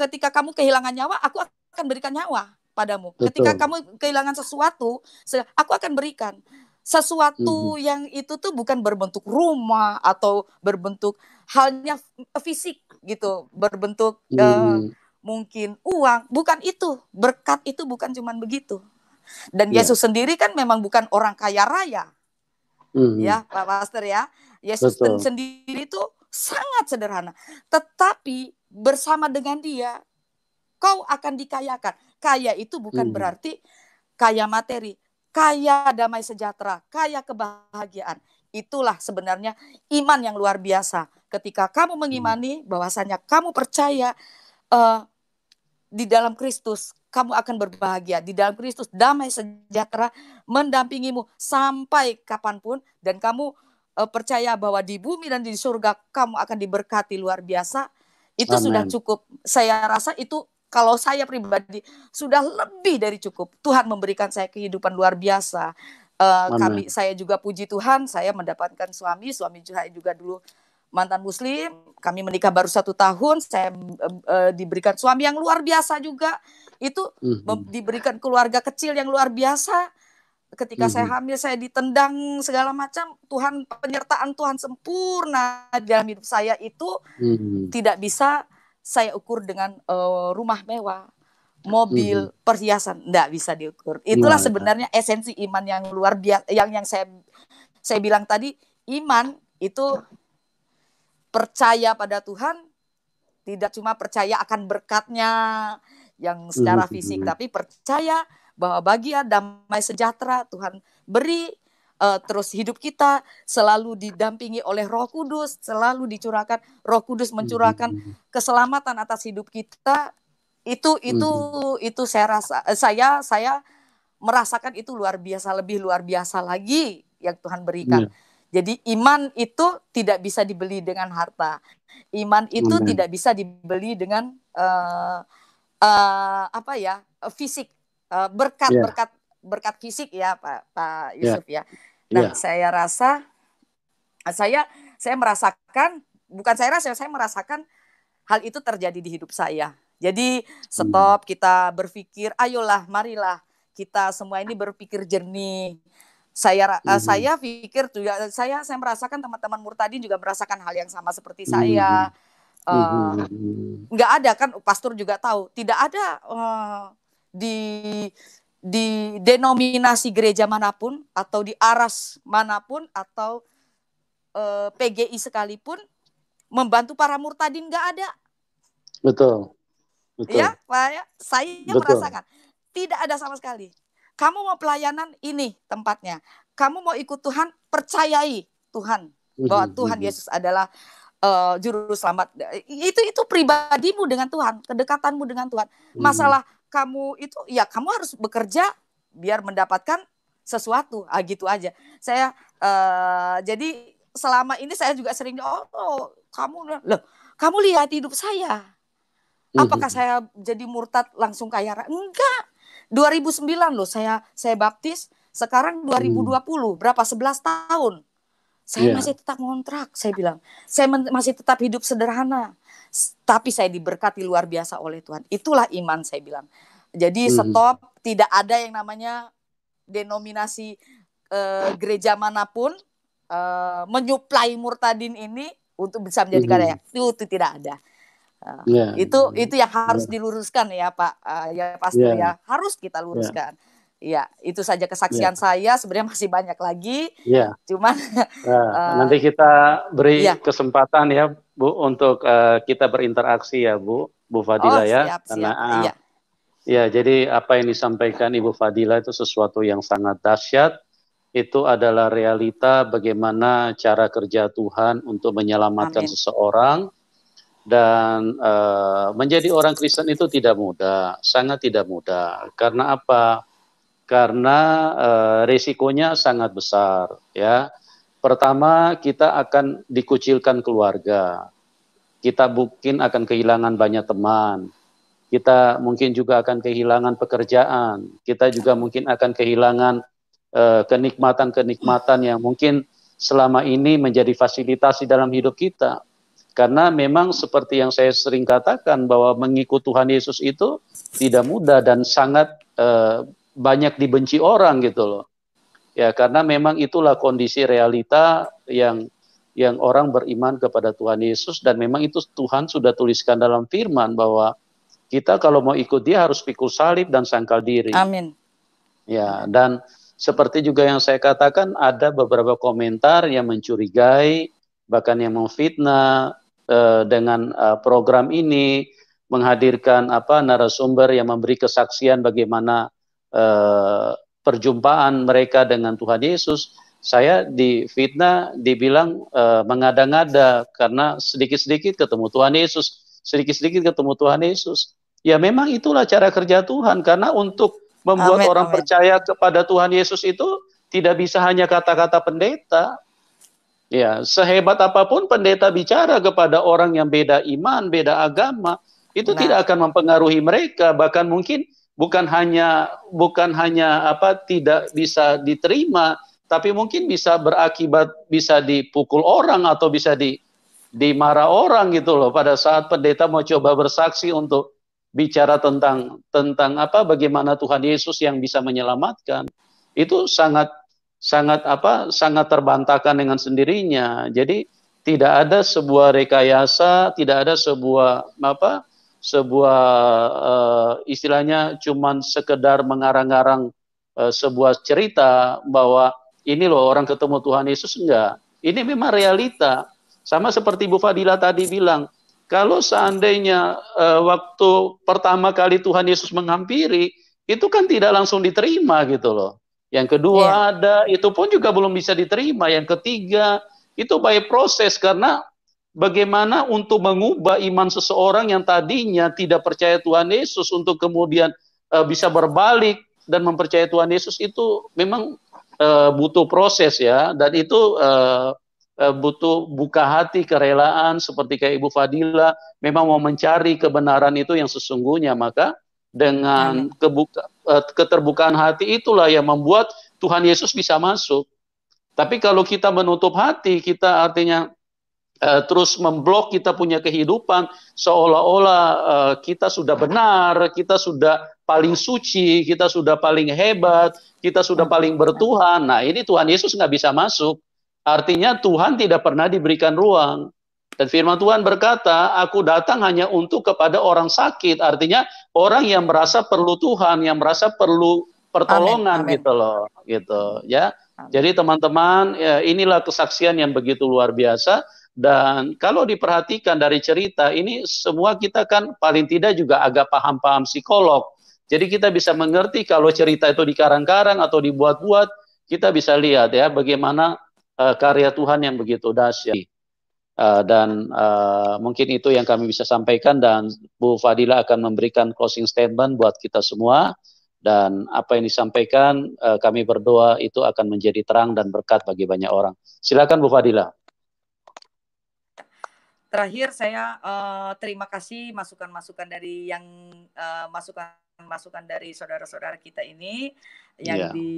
ketika kamu kehilangan nyawa, aku akan berikan nyawa padamu. Betul. Ketika kamu kehilangan sesuatu, aku akan berikan sesuatu yang itu tuh bukan berbentuk rumah atau berbentuk halnya fisik gitu, berbentuk mungkin uang, bukan itu. Berkat itu bukan cuman begitu. Dan Yesus sendiri kan memang bukan orang kaya raya. Ya, Pak Pastor ya. Yesus sendiri itu sangat sederhana. Tetapi bersama dengan dia, kau akan dikayakan. Kaya itu bukan berarti kaya materi, kaya damai sejahtera, kaya kebahagiaan. Itulah sebenarnya iman yang luar biasa. Ketika kamu mengimani bahwasanya kamu percaya di dalam Kristus, kamu akan berbahagia. Di dalam Kristus damai sejahtera mendampingimu sampai kapanpun, dan kamu percaya bahwa di bumi dan di surga kamu akan diberkati luar biasa. Itu sudah cukup. Saya rasa itu, kalau saya pribadi, sudah lebih dari cukup. Tuhan memberikan saya kehidupan luar biasa. Saya juga puji Tuhan, saya mendapatkan suami juga dulu mantan Muslim. Kami menikah baru 1 tahun. Saya diberikan suami yang luar biasa juga. Itu diberikan keluarga kecil yang luar biasa. Ketika saya hamil, saya ditendang segala macam. Penyertaan Tuhan sempurna dalam hidup saya itu tidak bisa saya ukur dengan rumah mewah, mobil, perhiasan. Tidak bisa diukur. Itulah sebenarnya esensi iman yang luar biasa. Yang saya bilang tadi, iman itu percaya pada Tuhan tidak cuma percaya akan berkatnya yang secara fisik, tapi percaya bahwa bahagia, damai sejahtera Tuhan beri, terus hidup kita selalu didampingi oleh Roh Kudus, selalu dicurahkan Roh Kudus, mencurahkan keselamatan atas hidup kita. Itu saya merasakan itu luar biasa, lebih luar biasa lagi yang Tuhan berikan. Jadi iman itu tidak bisa dibeli dengan harta. Iman itu tidak bisa dibeli dengan fisik, berkat fisik ya Pak Yusuf ya. Nah, saya rasa saya merasakan, saya merasakan hal itu terjadi di hidup saya. Jadi stop kita berpikir, ayolah, marilah kita semua ini berpikir jernih. Saya pikir juga, saya merasakan teman-teman Murtadin juga merasakan hal yang sama seperti saya. Nggak ada kan, pastor juga tahu, tidak ada di denominasi gereja manapun atau di aras manapun atau PGI sekalipun membantu para murtadin, nggak ada. Betul. Ya Pak ya, saya merasakan tidak ada sama sekali. Kamu mau pelayanan, ini tempatnya. Kamu mau ikut Tuhan, percayai Tuhan bahwa Tuhan Yesus adalah juru selamat. Itu pribadimu dengan Tuhan, kedekatanmu dengan Tuhan. Masalah kamu itu, ya kamu harus bekerja biar mendapatkan sesuatu, gitu aja. Saya jadi selama ini saya juga sering, kamu lihat hidup saya. Apakah saya jadi murtad langsung kaya raya? Enggak. 2009 loh saya baptis, sekarang 2020, berapa? 11 tahun. Saya masih tetap ngontrak, saya bilang. Saya masih tetap hidup sederhana. Tapi saya diberkati luar biasa oleh Tuhan. Itulah iman, saya bilang. Jadi stop, tidak ada yang namanya denominasi gereja manapun menyuplai murtadin ini untuk bisa menjadi kaya. Itu tidak ada. Itu yang harus diluruskan ya Pak, ya Pastor ya, harus kita luruskan. Ya, itu saja kesaksian saya. Sebenarnya masih banyak lagi. Cuman nanti kita beri kesempatan ya Bu untuk kita berinteraksi ya Bu Fadila ya. Karena ya, jadi apa yang disampaikan Ibu Fadila itu sesuatu yang sangat dahsyat. Itu adalah realita bagaimana cara kerja Tuhan untuk menyelamatkan seseorang. Dan menjadi orang Kristen itu tidak mudah, sangat tidak mudah. Karena apa? Karena resikonya sangat besar. Ya, pertama kita akan dikucilkan keluarga, kita mungkin akan kehilangan banyak teman, kita mungkin juga akan kehilangan pekerjaan, kita juga mungkin akan kehilangan kenikmatan-kenikmatan yang mungkin selama ini menjadi fasilitasi dalam hidup kita. Karena memang seperti yang saya sering katakan bahwa mengikut Tuhan Yesus itu tidak mudah dan sangat banyak dibenci orang gitu loh. Ya, karena memang itulah kondisi realita yang orang beriman kepada Tuhan Yesus, dan memang itu Tuhan sudah tuliskan dalam firman bahwa kita kalau mau ikut Dia harus pikul salib dan sangkal diri. Amin. Ya, dan seperti juga yang saya katakan, ada beberapa komentar yang mencurigai, bahkan yang memfitnah dengan program ini, menghadirkan narasumber yang memberi kesaksian bagaimana perjumpaan mereka dengan Tuhan Yesus. Saya difitnah, dibilang mengada-ngada karena sedikit-sedikit ketemu Tuhan Yesus, sedikit-sedikit ketemu Tuhan Yesus. Ya memang itulah cara kerja Tuhan, karena untuk membuat orang percaya kepada Tuhan Yesus itu tidak bisa hanya kata-kata pendeta. Ya, sehebat apapun pendeta bicara kepada orang yang beda iman, beda agama, itu tidak akan mempengaruhi mereka. Bahkan mungkin bukan hanya tidak bisa diterima, tapi mungkin bisa berakibat, bisa dipukul orang atau bisa dimarah orang gitu loh. Pada saat pendeta mau coba bersaksi untuk bicara tentang bagaimana Tuhan Yesus yang bisa menyelamatkan, itu sangat terbantahkan dengan sendirinya. Jadi tidak ada sebuah rekayasa, tidak ada sebuah istilahnya cuman sekedar mengarang-arang sebuah cerita bahwa ini loh orang ketemu Tuhan Yesus. Enggak. Ini memang realita. Sama seperti Bu Fadila tadi bilang, kalau seandainya waktu pertama kali Tuhan Yesus menghampiri, itu kan tidak langsung diterima gitu loh. Yang Iya. kedua ada, itu pun juga belum bisa diterima. Yang ketiga, itu by proses, karena bagaimana untuk mengubah iman seseorang yang tadinya tidak percaya Tuhan Yesus untuk kemudian bisa berbalik dan mempercayai Tuhan Yesus, itu memang butuh proses ya, dan itu butuh buka hati, kerelaan, seperti kayak Ibu Fadila memang mau mencari kebenaran itu yang sesungguhnya. Maka dengan Amin. keterbukaan hati itulah yang membuat Tuhan Yesus bisa masuk. Tapi kalau kita menutup hati, kita artinya terus memblok kita punya kehidupan, seolah-olah kita sudah benar, kita sudah paling suci, kita sudah paling hebat, kita sudah paling bertuhan. Nah, ini Tuhan Yesus nggak bisa masuk. Artinya Tuhan tidak pernah diberikan ruang. Dan firman Tuhan berkata, aku datang hanya untuk kepada orang sakit. Artinya orang yang merasa perlu Tuhan, yang merasa perlu Amin. pertolongan Amin. gitu loh, gitu ya. Amin. Jadi teman-teman, ya, inilah kesaksian yang begitu luar biasa. Dan kalau diperhatikan dari cerita ini, semua kita kan paling tidak juga agak paham-paham psikolog. Jadi kita bisa mengerti kalau cerita itu dikarang-karang atau dibuat-buat, kita bisa lihat ya bagaimana karya Tuhan yang begitu dahsyat. Dan mungkin itu yang kami bisa sampaikan, dan Bu Fadila akan memberikan closing statement buat kita semua, dan apa yang disampaikan kami berdoa itu akan menjadi terang dan berkat bagi banyak orang. Silakan Bu Fadila. Terakhir saya terima kasih masukan-masukan dari yang masukan-masukan dari saudara-saudara kita ini yang di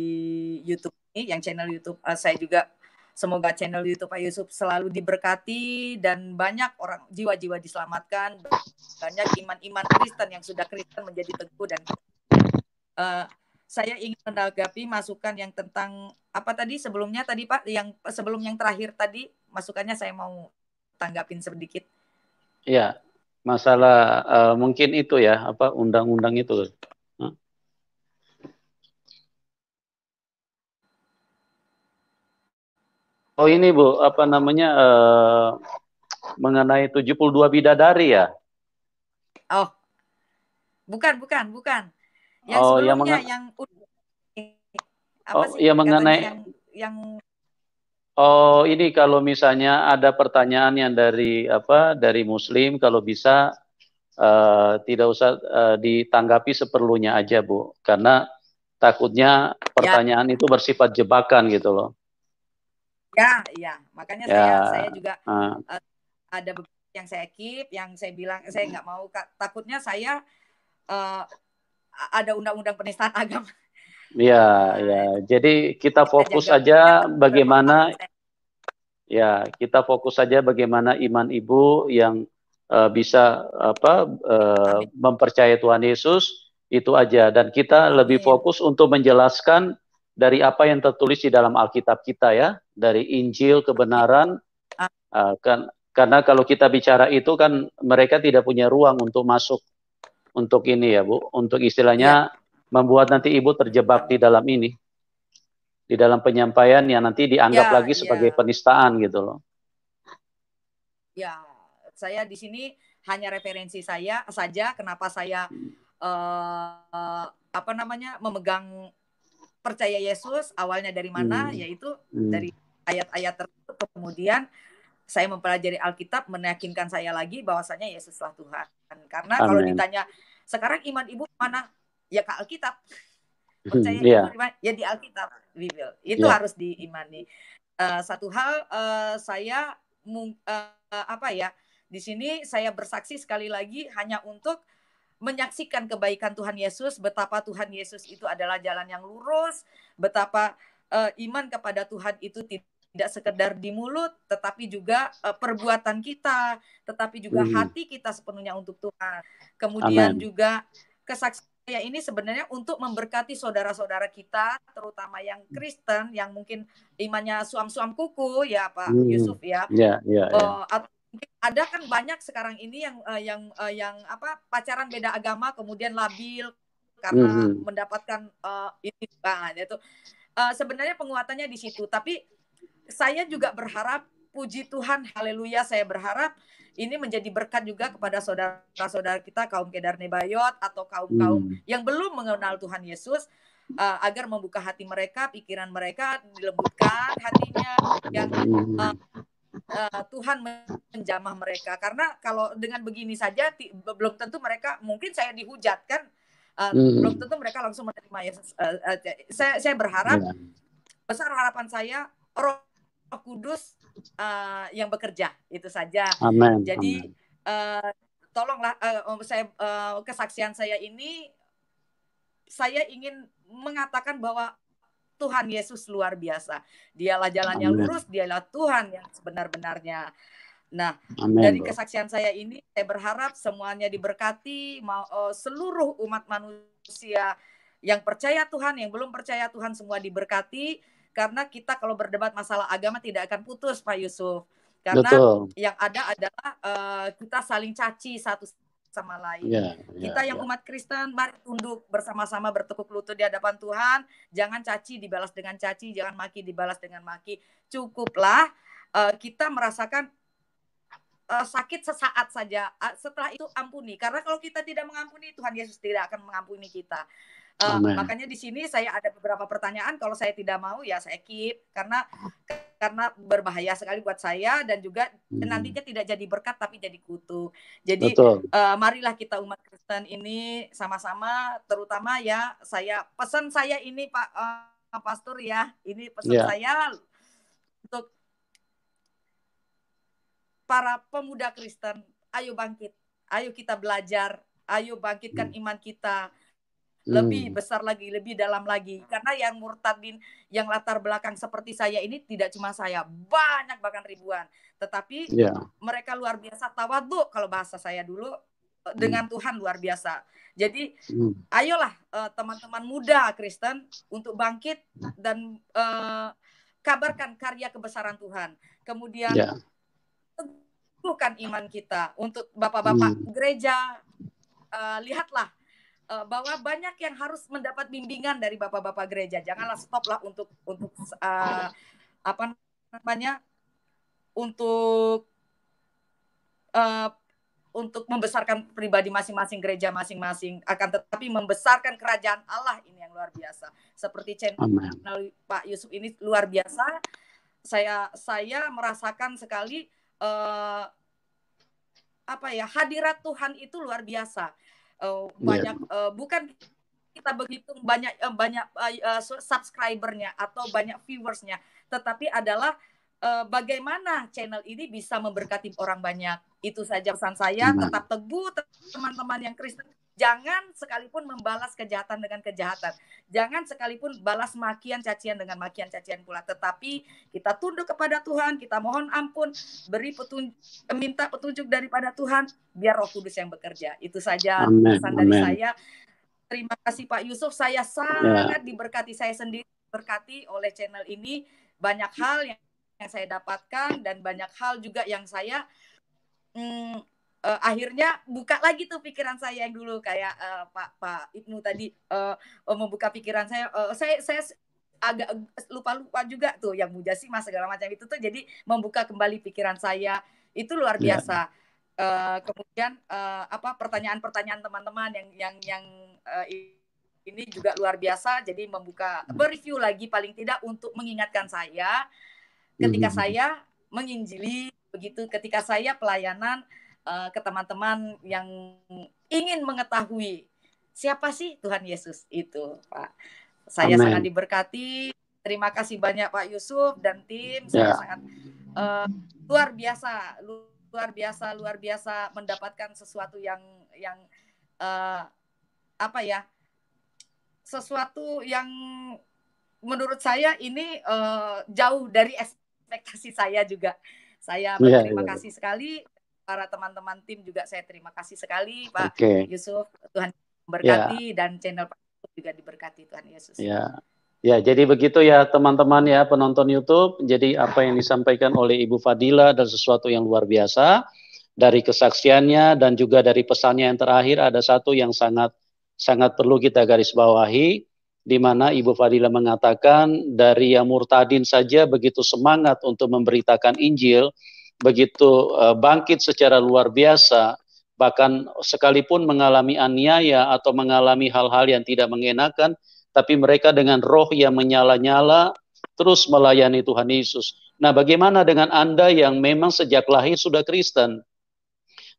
YouTube ini, yang channel YouTube. Saya juga semoga channel YouTube Pak Yusuf selalu diberkati dan banyak orang, jiwa-jiwa diselamatkan, banyak iman-iman Kristen yang sudah Kristen menjadi teguh. Dan saya ingin menanggapi masukan yang tentang apa tadi sebelumnya tadi Pak, yang sebelum yang terakhir tadi masukannya saya mau tanggapin sedikit. Ya, masalah mungkin itu ya, apa undang-undang itu. Oh ini Bu, apa namanya mengenai 72 bidadari ya? Oh, bukan. Yang Oh, sebelumnya yang apa sih yang katanya mengenai yang Oh, ini kalau misalnya ada pertanyaan yang dari Muslim, kalau bisa tidak usah ditanggapi seperlunya aja, Bu, karena takutnya ya pertanyaan itu bersifat jebakan gitu loh. ya makanya saya Ya, juga ada beberapa yang saya keep, yang saya bilang saya nggak mau, takutnya saya ada undang-undang penistaan agama. ya. Jadi kita fokus Jaga aja beberapa hal yang bagaimana, saya, ya kita fokus saja bagaimana iman Ibu yang bisa amin mempercayai Tuhan Yesus, itu aja. Dan kita lebih amin fokus untuk menjelaskan dari apa yang tertulis di dalam Alkitab kita ya, dari Injil kebenaran. Karena kalau kita bicara itu kan mereka tidak punya ruang untuk masuk untuk ini ya Bu, untuk ya istilahnya membuat nanti Ibu terjebak di dalam ini, di dalam penyampaian yang nanti dianggap lagi sebagai ya penistaan gitu loh. ya saya di sini hanya referensi saya saja kenapa saya apa namanya memegang percaya Yesus awalnya dari mana, yaitu dari ayat-ayat tertentu, kemudian saya mempelajari Alkitab meyakinkan saya lagi bahwasanya Yesuslah Tuhan. Karena kalau Amin. ditanya sekarang iman Ibu mana, ya ke Alkitab. Percaya Ibu di mana? Ya di Alkitab, Bible. Itu harus diimani. Satu hal saya apa ya, di sini saya bersaksi sekali lagi hanya untuk menyaksikan kebaikan Tuhan Yesus, betapa Tuhan Yesus itu adalah jalan yang lurus, betapa iman kepada Tuhan itu tidak sekedar di mulut, tetapi juga perbuatan kita, tetapi juga hati kita sepenuhnya untuk Tuhan. Kemudian juga kesaksian saya ini sebenarnya untuk memberkati saudara-saudara kita, terutama yang Kristen, yang mungkin imannya suam-suam kuku, ya Pak Yusuf ya. Ada kan banyak sekarang ini yang apa pacaran beda agama kemudian labil karena mendapatkan ini itu sebenarnya penguatannya di situ. Tapi saya juga berharap puji Tuhan, haleluya, saya berharap ini menjadi berkat juga kepada saudara-saudara kita, kaum Kedar Nebayot atau kaum-kaum yang belum mengenal Tuhan Yesus, agar membuka hati mereka, pikiran mereka, dilembutkan hatinya, yang Tuhan menjamah mereka. Karena kalau dengan begini saja, belum tentu mereka, mungkin saya dihujat kan, belum tentu mereka langsung menerima Yesus. Saya berharap, besar harapan saya, Roh Kudus yang bekerja, itu saja. Amen. Jadi tolonglah, kesaksian saya ini, saya ingin mengatakan bahwa Tuhan Yesus luar biasa. Dialah jalan yang lurus, dialah Tuhan yang sebenar-benarnya. Nah, dari kesaksian saya ini, saya berharap semuanya diberkati, seluruh umat manusia yang percaya Tuhan, yang belum percaya Tuhan, semua diberkati. Karena kita kalau berdebat masalah agama tidak akan putus, Pak Yusuf. Karena yang ada adalah kita saling caci satu sama lain. Kita yang umat Kristen, mari tunduk bersama-sama, bertekuk lutut di hadapan Tuhan. Jangan caci dibalas dengan caci, jangan maki dibalas dengan maki. Cukuplah kita merasakan sakit sesaat saja. Setelah itu ampuni. Karena kalau kita tidak mengampuni, Tuhan Yesus tidak akan mengampuni kita. Makanya di sini saya ada beberapa pertanyaan. Kalau saya tidak mau, ya saya keep, karena berbahaya sekali buat saya, dan juga nantinya tidak jadi berkat tapi jadi kutuk. Jadi marilah kita umat Kristen ini sama-sama, terutama ya, pesan saya ini Pak Pastor ya, ini pesan saya untuk para pemuda Kristen. Ayo bangkit, ayo kita belajar, ayo bangkitkan iman kita lebih besar lagi, lebih dalam lagi. Karena yang murtadin, yang latar belakang seperti saya ini tidak cuma saya, banyak, bahkan ribuan. Tetapi mereka luar biasa tawadhu, kalau bahasa saya dulu, dengan Tuhan luar biasa. Jadi ayolah teman-teman muda Kristen untuk bangkit dan kabarkan karya kebesaran Tuhan. Kemudian teguhkan iman kita. Untuk bapak-bapak gereja, lihatlah bahwa banyak yang harus mendapat bimbingan dari bapak-bapak gereja. Janganlah stoplah untuk untuk membesarkan pribadi masing-masing, gereja masing-masing, akan tetapi membesarkan kerajaan Allah ini yang luar biasa. Seperti channel Pak Yusuf ini luar biasa. Saya merasakan sekali hadirat Tuhan itu luar biasa. Banyak bukan kita begitu banyak subscribernya atau banyak viewersnya, tetapi adalah bagaimana channel ini bisa memberkati orang banyak. Itu saja pesan saya. Tetap teguh teman-teman yang Kristen. Jangan sekalipun membalas kejahatan dengan kejahatan. Jangan sekalipun balas makian cacian dengan makian cacian pula. Tetapi kita tunduk kepada Tuhan, kita mohon ampun, minta petunjuk daripada Tuhan, biar Roh Kudus yang bekerja. Itu saja pesan dari saya. Terima kasih Pak Yusuf. Saya sangat diberkati, saya sendiri diberkati oleh channel ini. Banyak hal yang saya dapatkan, dan banyak hal juga yang saya akhirnya buka lagi tuh pikiran saya yang dulu, kayak Pak Ibnu tadi membuka pikiran saya. Saya agak lupa juga tuh yang mujasimah segala macam itu tuh, jadi membuka kembali pikiran saya. Itu luar biasa. Kemudian pertanyaan-pertanyaan teman-teman yang ini juga luar biasa. Jadi bereview lagi paling tidak untuk mengingatkan saya ketika saya menginjili, begitu, ketika saya pelayanan ke teman-teman yang ingin mengetahui siapa sih Tuhan Yesus itu, Pak. Saya sangat diberkati. Terima kasih banyak Pak Yusuf dan tim. Saya sangat luar biasa mendapatkan sesuatu yang sesuatu yang menurut saya ini jauh dari ekspektasi saya juga. Saya berterima kasih sekali. Para teman-teman tim juga saya terima kasih sekali Pak Yusuf. Tuhan memberkati dan channel Pak Yusuf juga diberkati, Tuhan Yesus. Ya, jadi begitu ya teman-teman ya, penonton YouTube. Jadi apa yang disampaikan oleh Ibu Fadila dan sesuatu yang luar biasa dari kesaksiannya, dan juga dari pesannya yang terakhir, ada satu yang sangat perlu kita garis bawahi. di mana Ibu Fadila mengatakan dari yang murtadin saja begitu semangat untuk memberitakan Injil, begitu bangkit secara luar biasa, bahkan sekalipun mengalami aniaya atau mengalami hal-hal yang tidak mengenakan, tapi mereka dengan roh yang menyala-nyala terus melayani Tuhan Yesus. Nah, bagaimana dengan Anda yang memang sejak lahir sudah Kristen?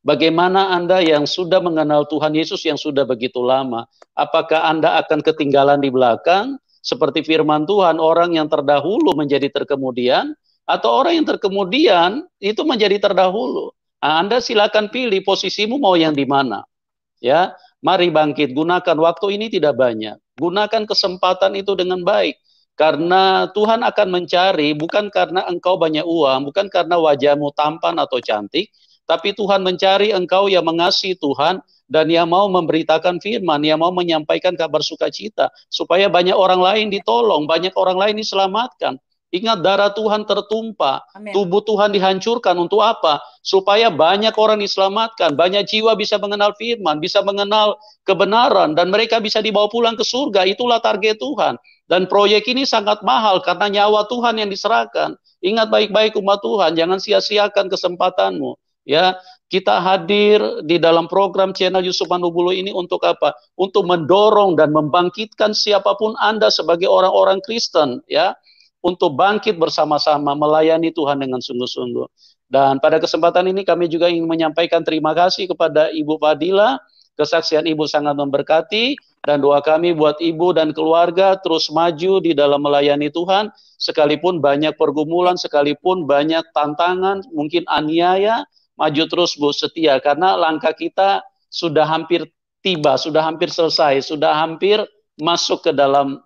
Bagaimana Anda yang sudah mengenal Tuhan Yesus yang sudah begitu lama? Apakah Anda akan ketinggalan di belakang? Seperti firman Tuhan, orang yang terdahulu menjadi terkemudian, atau orang yang terkemudian itu menjadi terdahulu. Nah, Anda silakan pilih posisimu mau yang di mana. Ya, mari bangkit, gunakan waktu ini tidak banyak. Gunakan kesempatan itu dengan baik. Karena Tuhan akan mencari, bukan karena engkau banyak uang, bukan karena wajahmu tampan atau cantik, tapi Tuhan mencari engkau yang mengasihi Tuhan dan yang mau memberitakan firman, yang mau menyampaikan kabar sukacita, supaya banyak orang lain ditolong, banyak orang lain diselamatkan. Ingat, darah Tuhan tertumpah, Amin. tubuh Tuhan dihancurkan untuk apa? Supaya banyak orang diselamatkan, banyak jiwa bisa mengenal firman, bisa mengenal kebenaran, dan mereka bisa dibawa pulang ke surga. Itulah target Tuhan. Dan proyek ini sangat mahal karena nyawa Tuhan yang diserahkan. Ingat baik-baik umat Tuhan, jangan sia-siakan kesempatanmu. Ya, kita hadir di dalam program channel Yusuf Manubulu ini untuk apa? Untuk mendorong dan membangkitkan siapapun Anda sebagai orang-orang Kristen, ya, untuk bangkit bersama-sama melayani Tuhan dengan sungguh-sungguh. Dan pada kesempatan ini kami juga ingin menyampaikan terima kasih kepada Ibu Fadila, kesaksian Ibu sangat memberkati, dan doa kami buat Ibu dan keluarga terus maju di dalam melayani Tuhan, sekalipun banyak pergumulan, sekalipun banyak tantangan, mungkin aniaya, maju terus Bu, setia, karena langkah kita sudah hampir tiba, sudah hampir selesai, sudah hampir masuk ke dalam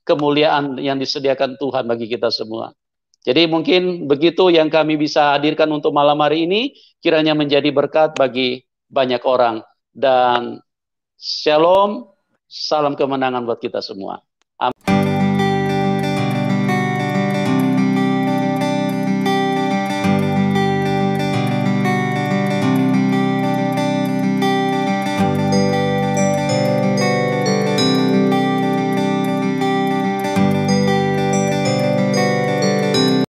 kemuliaan yang disediakan Tuhan bagi kita semua. Jadi mungkin begitu yang kami bisa hadirkan untuk malam hari ini, kiranya menjadi berkat bagi banyak orang. Dan shalom, salam kemenangan buat kita semua. Amin.